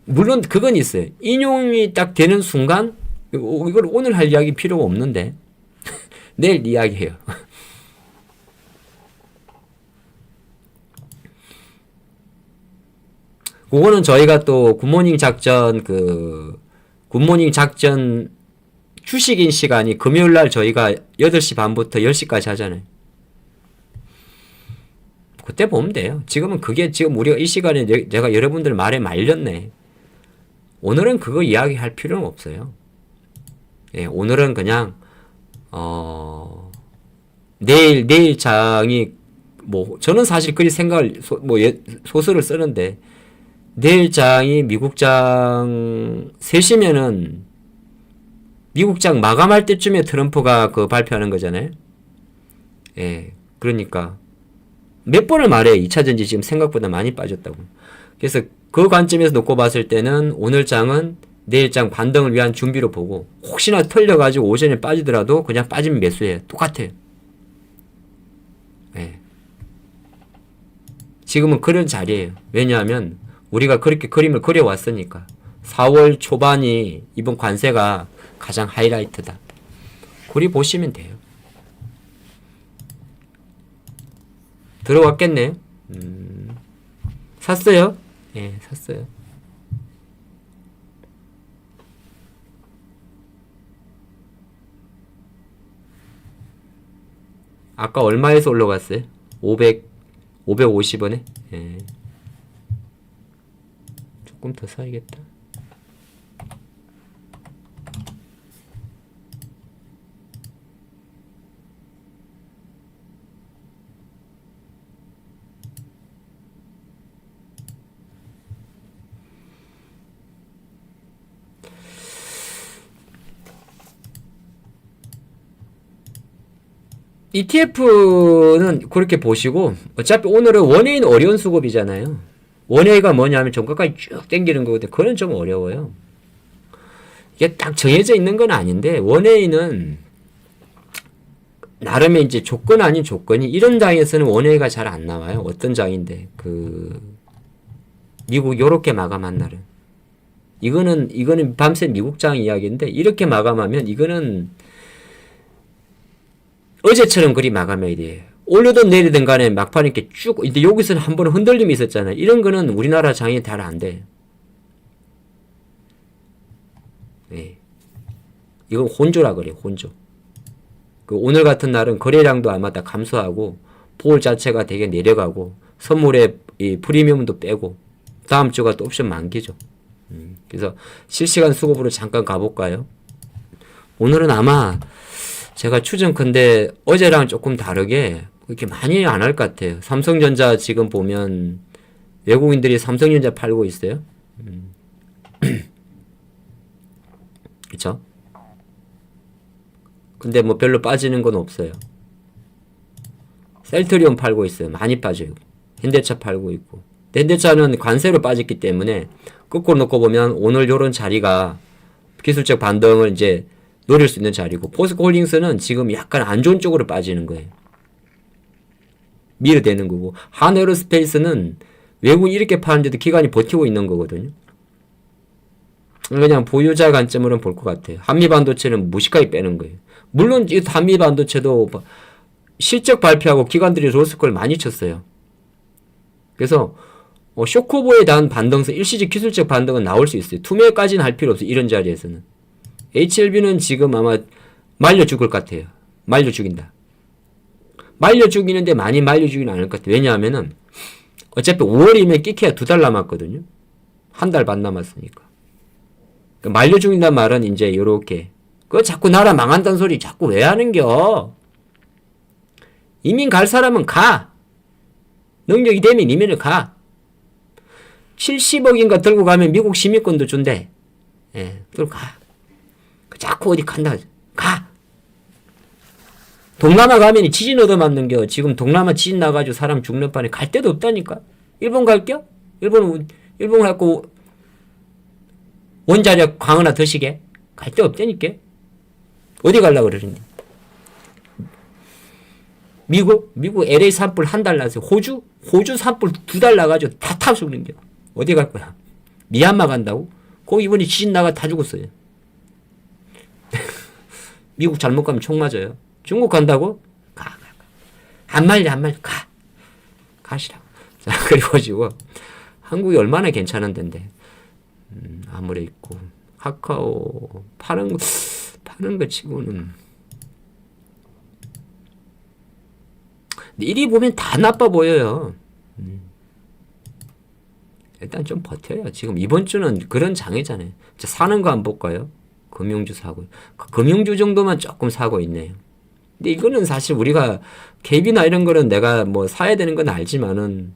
물론 그건 있어요. 인용이 딱 되는 순간 이걸 오늘 할 이야기 필요가 없는데 내일 이야기해요. 그거는 저희가 또 굿모닝 작전 휴식인 시간이 금요일날 저희가 8시 반부터 10시까지 하잖아요. 그때 보면 돼요. 지금은 그게 지금 우리가 이 시간에 내가 여러분들 말에 말렸네. 오늘은 그거 이야기할 필요는 없어요. 예, 오늘은 그냥 내일 장이 뭐 저는 사실 그리 생각을 소설을 쓰는데 내일 장이 미국 장 3시면은 미국 장 마감할 때쯤에 트럼프가 그 발표하는 거잖아요. 예, 그러니까 몇 번을 말해 2차전지 지금 생각보다 많이 빠졌다고. 그래서 그 관점에서 놓고 봤을 때는 오늘 장은 내일 장 반등을 위한 준비로 보고 혹시나 털려가지고 오전에 빠지더라도 그냥 빠지면 매수해요. 똑같아요. 예. 지금은 그런 자리예요. 왜냐하면 우리가 그렇게 그림을 그려왔으니까 4월 초반이 이번 관세가 가장 하이라이트다. 그리 보시면 돼요. 들어왔겠네요. 샀어요? 예, 샀어요. 아까 얼마에서 올라갔어요? 550원에? 예. 조금 더 사야겠다. ETF는 그렇게 보시고 어차피 오늘은 원웨이는 어려운 수급이잖아요. 원웨이가 뭐냐면 종가까지 쭉 당기는 거거든요. 그건 좀 어려워요. 이게 딱 정해져 있는 건 아닌데 원웨이는 나름의 이제 조건 아닌 조건이 이런 장에서는 원웨이가 잘 안 나와요. 어떤 장인데 그 미국 요렇게 마감한 날은 이거는 밤새 미국장 이야기인데 이렇게 마감하면 이거는 어제처럼 그리 마감해야 돼요. 올려든 내리든 간에 막판 이렇게 쭉 근데 여기서는 한 번 흔들림이 있었잖아요. 이런 거는 우리나라 장이 잘 안 돼. 네. 이건 혼조라 그래요. 혼조. 그 오늘 같은 날은 거래량도 아마 다 감소하고 보홀 자체가 되게 내려가고 선물의 이 프리미엄도 빼고 다음 주가 또 옵션 만기죠. 그래서 실시간 수급으로 잠깐 가볼까요? 오늘은 아마 제가 추정컨대 어제랑 조금 다르게 그렇게 많이 안 할 것 같아요. 삼성전자 지금 보면 외국인들이 삼성전자 팔고 있어요. 그쵸? 근데 뭐 별로 빠지는 건 없어요. 셀트리온 팔고 있어요. 많이 빠져요. 현대차 팔고 있고. 현대차는 관세로 빠졌기 때문에 거꾸로 놓고 보면 오늘 요런 자리가 기술적 반등을 이제 노릴 수 있는 자리고 포스코홀딩스는 지금 약간 안 좋은 쪽으로 빠지는 거예요. 밀어대는 거고 한에어로스페이스는 외국인 이렇게 파는데도 기관이 버티고 있는 거거든요. 그냥 보유자 관점으로는 볼 것 같아요. 한미반도체는 무식하게 빼는 거예요. 물론 이 한미반도체도 실적 발표하고 기관들이 로스콜 많이 쳤어요. 그래서 쇼크오버에 대한 반등성 일시적 기술적 반등은 나올 수 있어요. 투매까지는 할 필요 없어요. 이런 자리에서는. HLB는 지금 아마 말려 죽을 것 같아요. 말려 죽인다. 말려 죽이는데 많이 말려 죽이는 않을 것 같아요. 왜냐하면은 어차피 5월이면 끼케야 2달 남았거든요. 한 달 반 남았으니까. 그러니까 말려 죽인다는 말은 이제 요렇게 그거 자꾸 나라 망한다는 소리 자꾸 왜 하는겨? 이민 갈 사람은 가. 능력이 되면 이민을 가. 70억인가 들고 가면 미국 시민권도 준대. 예, 들고 가. 자꾸 어디 간다. 가. 동남아 가면 지진 얻어맞는겨. 지금 동남아 지진 나가지고 사람 죽는 판에 갈 데도 없다니까. 일본 갈겨? 일본 갖고 원자력 강화나 더시게? 갈 데 없다니까. 어디 가려고 그러는데. 미국 LA 산불 한 달 나서 호주 산불 2달 나가지고 다 타 죽는겨. 어디 갈 거야? 미얀마 간다고? 거기 이번에 지진 나가 다 죽었어요. 미국 잘못 가면 총 맞아요. 중국 간다고? 가. 안 말려. 가. 가시라고. 자, 그리고 한국이 얼마나 괜찮은 데인데. 아무래 있고. 카카오 파는 거 치고는. 근데 이리 보면 다 나빠 보여요. 일단 좀 버텨요. 지금 이번 주는 그런 장애잖아요. 사는 거 안 볼까요? 금융주 사고. 금융주 정도만 조금 사고 있네요. 근데 이거는 사실 우리가 갭이나 이런 거는 내가 뭐 사야 되는 건 알지만은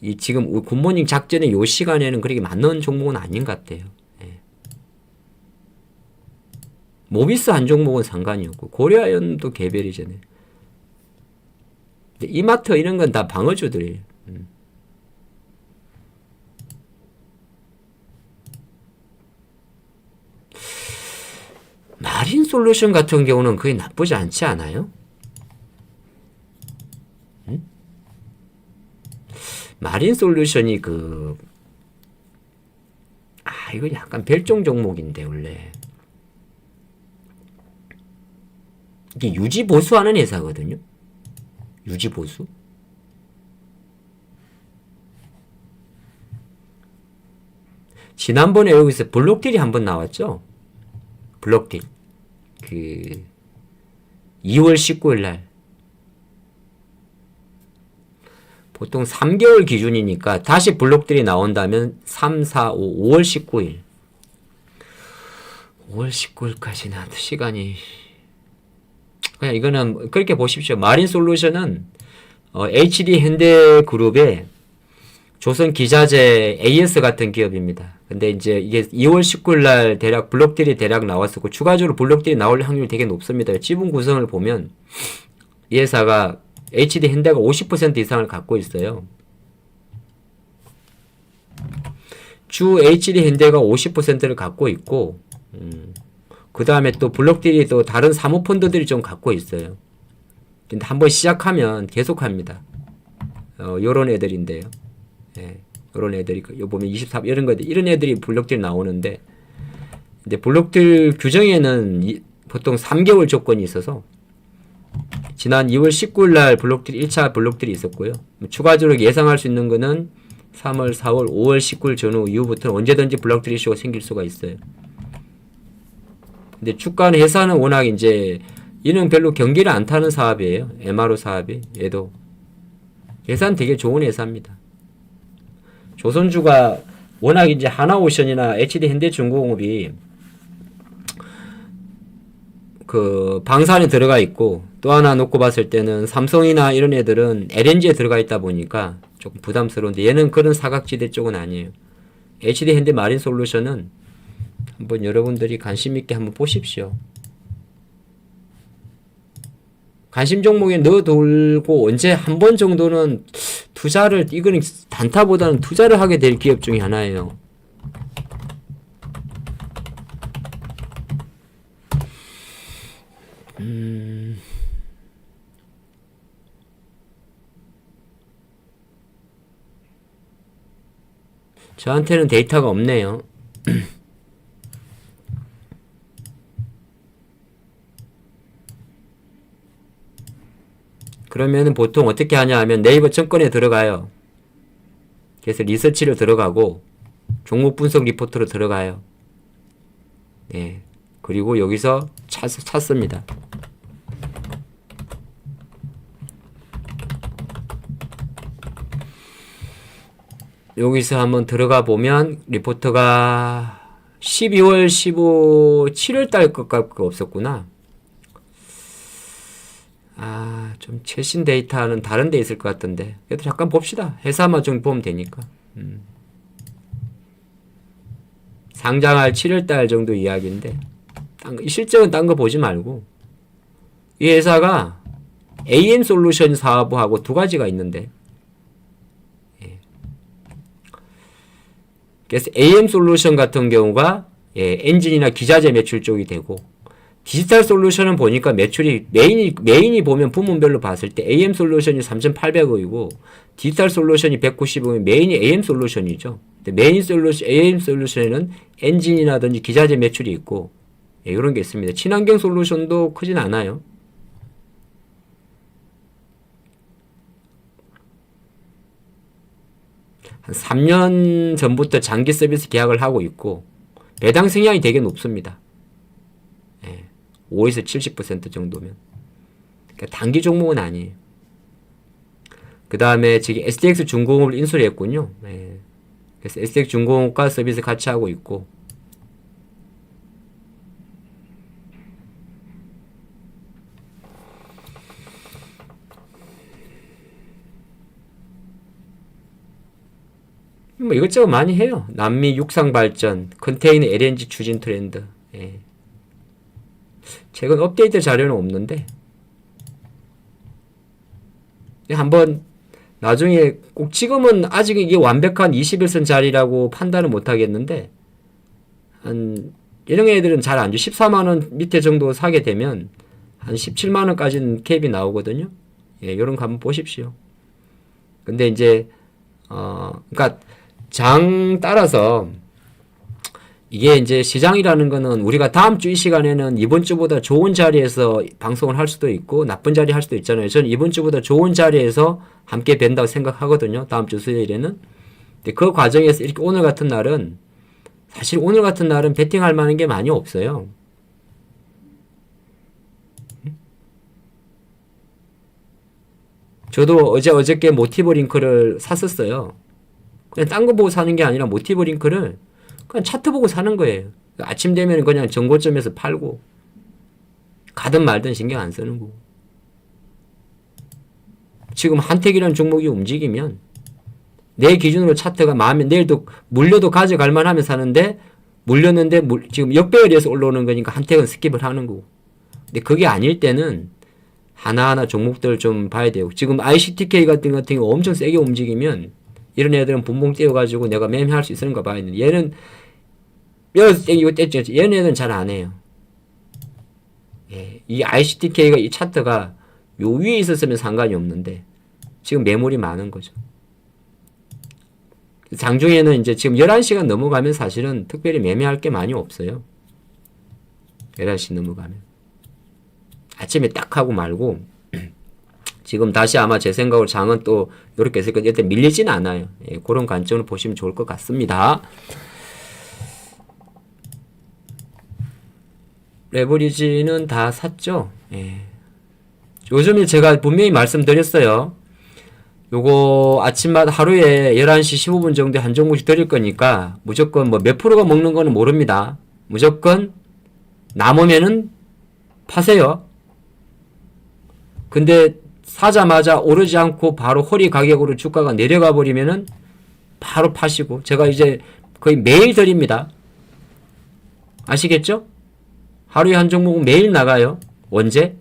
이 지금 굿모닝 작전의 요 시간에는 그렇게 맞는 종목은 아닌 것 같아요. 예. 모비스 한 종목은 상관이 없고 고려아연도 개별이잖아요. 이마트 이런 건 다 방어주들이에요. 마린 솔루션 같은 경우는 그게 나쁘지 않지 않아요? 마린 솔루션이 이거 약간 별종 종목인데, 원래. 이게 유지 보수하는 회사거든요? 유지 보수? 지난번에 여기서 블록딜이 한번 나왔죠? 블록딜. 2월 19일 날. 보통 3개월 기준이니까 다시 블록딜이 나온다면 3, 4, 5, 5월 19일. 5월 19일까지는 시간이. 그냥 이거는 그렇게 보십시오. 마린 솔루션은 HD 현대그룹의 조선 기자재 AS 같은 기업입니다. 근데 이제 이게 2월 19일 날 대략 블록들이 대략 나왔었고 추가적으로 블록들이 나올 확률이 되게 높습니다. 지분 구성을 보면 이 회사가 HD 현대가 50% 이상을 갖고 있어요. 주 HD 현대가 50%를 갖고 있고 그 다음에 또 블록들이 또 다른 사모펀드들이 좀 갖고 있어요. 근데 한번 시작하면 계속합니다. 요런 애들인데요. 예, 요런 애들이 요 보면 23 이런 것들 이런 애들이 블록들이 나오는데 근데 블록들 규정에는 보통 3개월 조건이 있어서 지난 2월 19일 날 블록들이 1차 블록들이 있었고요. 추가적으로 예상할 수 있는 거는 3월, 4월, 5월 19일 전후 이후부터는 언제든지 블록들이 이슈가 생길 수가 있어요. 근데 주가는 회사는 워낙 이제 이는 별로 경기를 안 타는 사업이에요. MRO 사업이 얘도 회사는 되게 좋은 회사입니다. 조선주가 워낙 이제 하나오션이나 HD 현대중공업이 그 방산에 들어가 있고 또 하나 놓고 봤을 때는 삼성이나 이런 애들은 LNG에 들어가 있다 보니까 조금 부담스러운데 얘는 그런 사각지대 쪽은 아니에요. HD 현대 마린 솔루션은 한번 여러분들이 관심 있게 한번 보십시오. 관심 종목에 넣어두고 언제 한 번 정도는 투자를 이거는 단타보다는 투자를 하게 될 기업 중에 하나예요. 저한테는 데이터가 없네요. 그러면 보통 어떻게 하냐 하면 네이버 증권에 들어가요. 그래서 리서치로 들어가고 종목 분석 리포트로 들어가요. 네. 그리고 여기서 찾습니다. 여기서 한번 들어가 보면 리포트가 12월 15, 7월 달 것밖에 없었구나. 좀 최신 데이터는 다른 데 있을 것 같던데. 그래도 잠깐 봅시다. 회사만 좀 보면 되니까. 상장할 7월 달 정도 이야기인데. 실적은 딴 거 보지 말고. 이 회사가 AM 솔루션 사업하고 두 가지가 있는데. 그래서 AM 솔루션 같은 경우가 엔진이나 기자재 매출 쪽이 되고 디지털 솔루션은 보니까 매출이 메인이 보면 부문별로 봤을 때 AM 솔루션이 3,800억이고 디지털 솔루션이 190억이면 메인이 AM 솔루션이죠. 메인 솔루션 AM 솔루션에는 엔진이라든지 기자재 매출이 있고 이런 게 있습니다. 친환경 솔루션도 크진 않아요. 한 3년 전부터 장기 서비스 계약을 하고 있고 배당 성향이 되게 높습니다. 5에서 70% 정도면. 그러니까 단기 종목은 아니에요. 그 다음에 지금 SDX 중공업을 인수를 했군요. 그래서 SDX 중공업과 서비스 같이 하고 있고 뭐 이것저것 많이 해요. 남미 육상 발전, 컨테이너 LNG 추진 트렌드. 최근 업데이트 자료는 없는데 한번 나중에 꼭 지금은 아직 이게 완벽한 21선 자리라고 판단을 못 하겠는데 한 이런 애들은 잘 안 줘. 14만원 밑에 정도 사게 되면 한 17만원까지는 캡이 나오거든요. 요런 거 한번 보십시오. 근데 이제 그러니까 장 따라서 이게 이제 시장이라는 거는 우리가 다음 주 이 시간에는 이번 주보다 좋은 자리에서 방송을 할 수도 있고 나쁜 자리 할 수도 있잖아요. 저는 이번 주보다 좋은 자리에서 함께 뵌다고 생각하거든요. 다음 주 수요일에는. 근데 그 과정에서 이렇게 오늘 같은 날은 사실 오늘 같은 날은 베팅할 만한 게 많이 없어요. 저도 어저께 모티브 링크를 샀었어요. 그냥 딴 거 보고 사는 게 아니라 모티브 링크를 그냥 차트 보고 사는 거예요. 아침 되면 그냥 정고점에서 팔고 가든 말든 신경 안 쓰는 거고. 지금 한택이라는 종목이 움직이면 내 기준으로 차트가 마음에 내일도 물려도 가져갈 만하면 사는데 물렸는데 지금 역배열에서 올라오는 거니까 한택은 스킵을 하는 거고. 근데 그게 아닐 때는 하나하나 종목들 좀 봐야 돼요. 지금 ICTK 같은 경우 엄청 세게 움직이면 이런 애들은 분봉 띄워가지고 내가 매매할 수 있을까 봐야 되는데 얘는 여기서 땡기고 떼죠. 얘는 애들은 잘 안 해요. 예, 이 ICTK가 이 차트가 요 위에 있었으면 상관이 없는데 지금 매물이 많은 거죠. 장중에는 이제 지금 11시간 넘어가면 사실은 특별히 매매할 게 많이 없어요. 11시 넘어가면. 아침에 딱 하고 말고 지금 다시 아마 제 생각으로 장은 또 이렇게 했을 거예요. 일단 밀리진 않아요. 예, 그런 관점으로 보시면 좋을 것 같습니다. 레버리지는 다 샀죠. 예. 요즘에 제가 분명히 말씀드렸어요. 요거 아침마다 하루에 11시 15분 정도에 한 종목씩 드릴 거니까 무조건 뭐 몇 프로가 먹는 거는 모릅니다. 무조건 남으면은 파세요. 근데 사자마자 오르지 않고 바로 허리 가격으로 주가가 내려가 버리면은 바로 파시고 제가 이제 거의 매일 드립니다. 아시겠죠? 하루에 한 종목은 매일 나가요. 언제?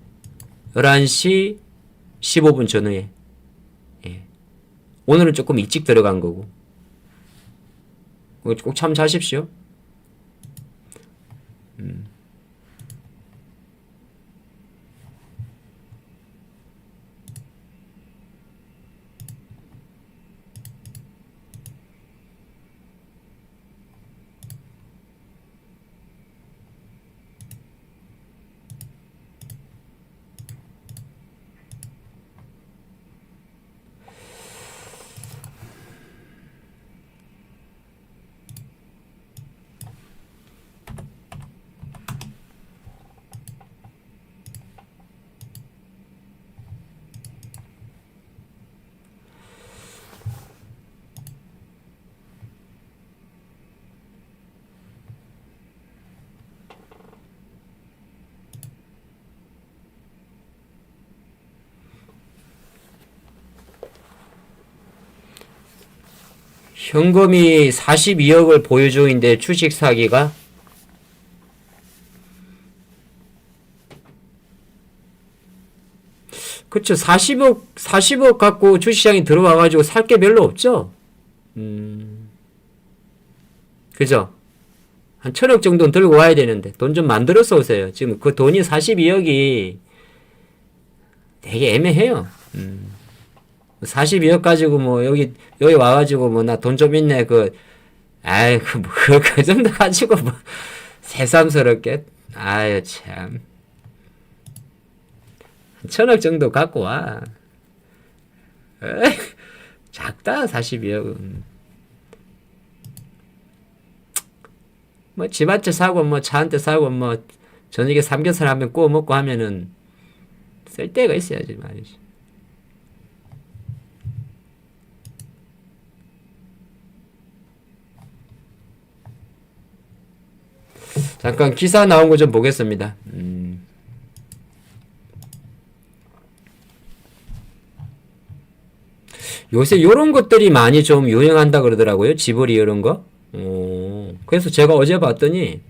11시 15분 전후에. 예. 오늘은 조금 일찍 들어간 거고. 꼭 참조하십시오. 현금이 42억을 보유 중인데 주식 사기가 그쵸. 40억 갖고 주식시장에 들어와가지고 살 게 별로 없죠. 그죠? 한 1,000억 정도는 들고 와야 되는데 돈 좀 만들어서 오세요. 지금 그 돈이 42억이 되게 애매해요. 42억 가지고 뭐 여기 와가지고 뭐 나 돈 좀 있네 아이 그 정도 가지고 뭐 새삼스럽게 아유 참 1,000억 정도 갖고 와. 에이, 작다 42억은. 뭐 집 한 채 사고 뭐 차 한 대 사고 뭐 저녁에 삼겹살 한 번 구워 먹고 하면은 쓸 데가 있어야지 말이지. 잠깐 기사 나온 거 좀 보겠습니다. 요새 요런 것들이 많이 좀 유행한다 그러더라고요. 지브리 이런 거. 그래서 제가 어제 봤더니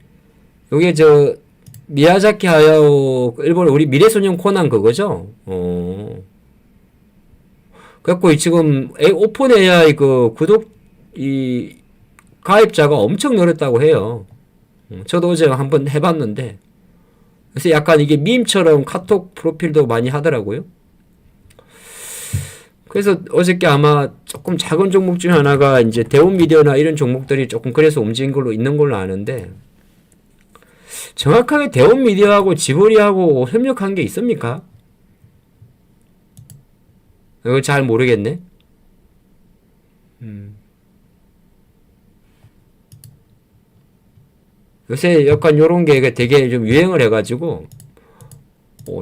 요게 미야자키 하야오 일본 우리 미래소년 코난 그거죠. 그래갖고 지금 오픈 AI 구독 가입자가 엄청 늘었다고 해요. 저도 어제 한번 해봤는데 그래서 약간 이게 밈처럼 카톡 프로필도 많이 하더라고요. 그래서 어저께 아마 조금 작은 종목 중에 하나가 이제 대운미디어나 이런 종목들이 조금 그래서 움직인 걸로 있는 걸로 아는데 정확하게 대운미디어하고 지브리하고 협력한 게 있습니까? 이거 잘 모르겠네. 요새 약간 요런 게 되게 좀 유행을 해가지고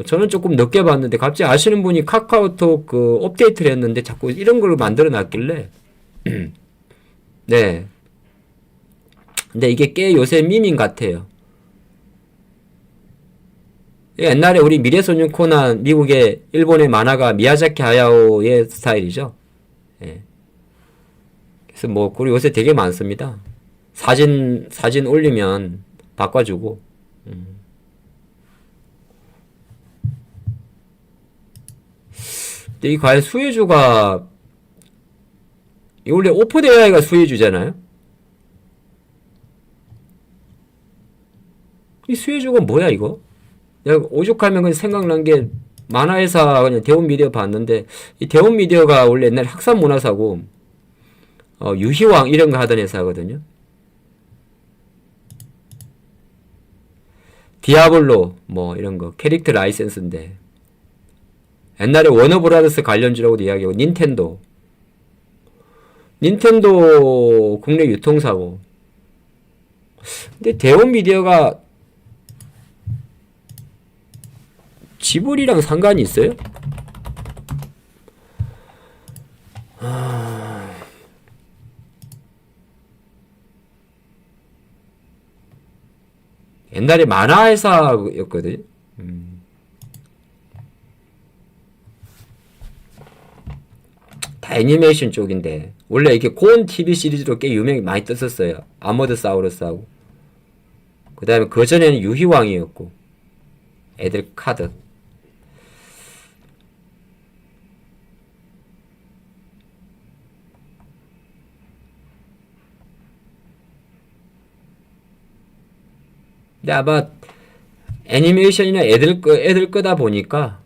저는 조금 늦게 봤는데 갑자기 아시는 분이 카카오톡 업데이트를 했는데 자꾸 이런 걸 만들어 놨길래 네. 근데 이게 꽤 요새 밈인 같아요. 옛날에 우리 미래소년 코난 미국의 일본의 만화가 미야자키 하야오의 스타일이죠. 예. 그래서 뭐 그리고 요새 되게 많습니다. 사진 올리면 바꿔주고. 근데 이 과연 수혜주가 이 원래 오픈 AI가 수혜주잖아요. 이 수혜주가 뭐야 이거? 내가 오죽하면 그냥 생각난 게 만화회사 그냥 대원미디어 봤는데 이 대원미디어가 원래 옛날 학산문화사고 유희왕 이런 거 하던 회사거든요. 디아블로 뭐 이런 거 캐릭터 라이센스인데 옛날에 워너브라더스 관련주라고도 이야기하고 닌텐도 국내 유통사고. 근데 대원미디어가 지브리랑 상관이 있어요? 옛날에 만화회사였거든요. 다 애니메이션 쪽인데 원래 이게 고온 TV 시리즈로 꽤 유명히 많이 떴었어요. 아머드 사우루스하고. 그 다음에 그 전에는 유희왕이었고 애들 카드. 근데 아마 애니메이션이나 애들 거다 보니까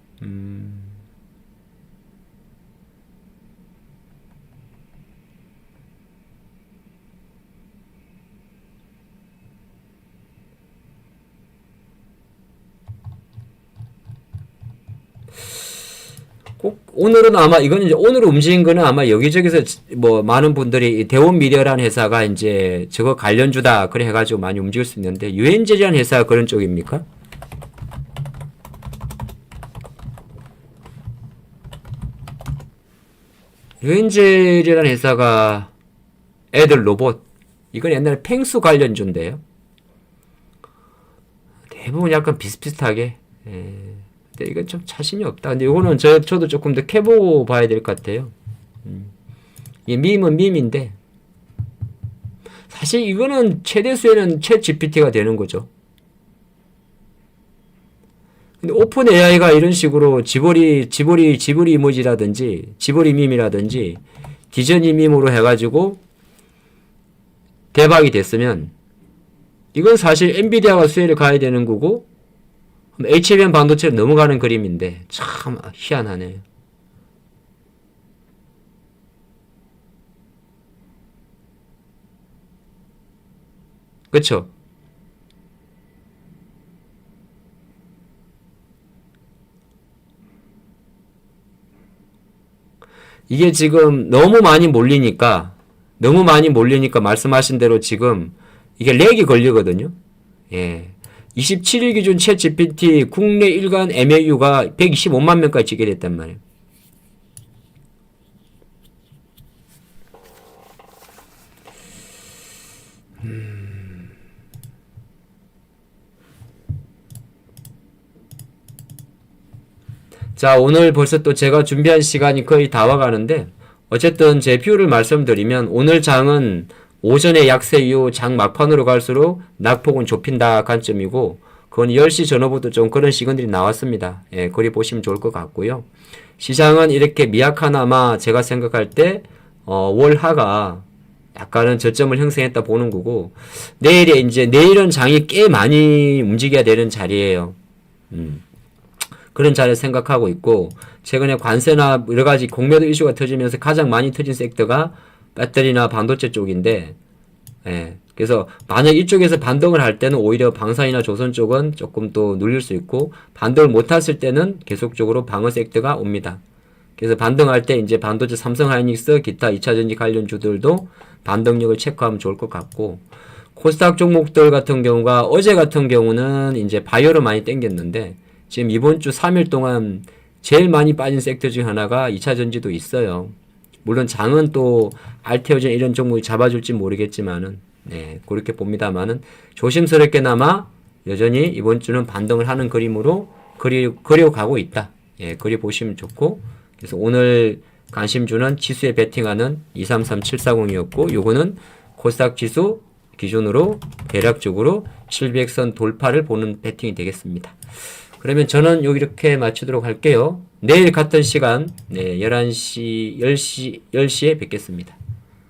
꼭 오늘은 아마 이거는 이제 오늘 움직인 거는 아마 여기저기서 뭐 많은 분들이 대원 미디어라는 회사가 이제 저거 관련주다 그래 해가지고 많이 움직일 수 있는데 유엔젤이라는 회사가 그런 쪽입니까? 유엔젤이라는 회사가 애들 로봇 이건 옛날에 펭수 관련주인데요. 대부분 약간 비슷비슷하게. 근데 이건 좀 자신이 없다. 근데 이거는 저도 조금 더 캐보고 봐야 될 것 같아요. 이 밈은 밈인데 사실 이거는 최대 수혜는 챗 GPT가 되는 거죠. 근데 오픈 AI가 이런 식으로 지브리 이모지라든지 지브리 밈이라든지 디즈니 밈으로 해가지고 대박이 됐으면 이건 사실 엔비디아가 수혜를 가야 되는 거고 HBM 반도체로 넘어가는 그림인데 참 희한하네요. 그쵸? 이게 지금 너무 많이 몰리니까 말씀하신 대로 지금 이게 렉이 걸리거든요. 예. 27일 기준 챗 GPT 국내 일간 MAU가 125만 명까지 지게 됐단 말이에요. 자, 오늘 벌써 또 제가 준비한 시간이 거의 다 와가는데 어쨌든 제 뷰를 말씀드리면 오늘 장은 오전에 약세 이후 장 막판으로 갈수록 낙폭은 좁힌다 관점이고 그건 10시 전후부터 좀 그런 시간들이 나왔습니다. 예, 그리 보시면 좋을 것 같고요. 시장은 이렇게 미약하나마 제가 생각할 때 월하가 약간은 저점을 형성했다 보는 거고 내일은 장이 꽤 많이 움직여야 되는 자리예요. 그런 자리를 생각하고 있고 최근에 관세나 여러 가지 공매도 이슈가 터지면서 가장 많이 터진 섹터가 배터리나 반도체 쪽인데 그래서 만약 이쪽에서 반등을 할 때는 오히려 방산이나 조선 쪽은 조금 또 눌릴 수 있고 반등을 못 했을 때는 계속적으로 방어 섹터가 옵니다. 그래서 반등할 때 이제 반도체 삼성하이닉스 기타 2차전지 관련주들도 반등력을 체크하면 좋을 것 같고 코스닥 종목들 같은 경우가 어제 같은 경우는 이제 바이오를 많이 땡겼는데 지금 이번 주 3일 동안 제일 많이 빠진 섹터 중 하나가 2차전지도 있어요. 물론 장은 또 알테오젠 이런 종목이 잡아줄지 모르겠지만은 그렇게 봅니다만은 조심스럽게나마 여전히 이번 주는 반등을 하는 그림으로 그려가고 있다. 그리 보시면 좋고 그래서 오늘 관심주는 지수에 베팅하는 233740이었고 요거는 코스닥 지수 기준으로 대략적으로 700선 돌파를 보는 베팅이 되겠습니다. 그러면 저는 여기 이렇게 마치도록 할게요. 내일 같은 시간 11시 10시에 뵙겠습니다.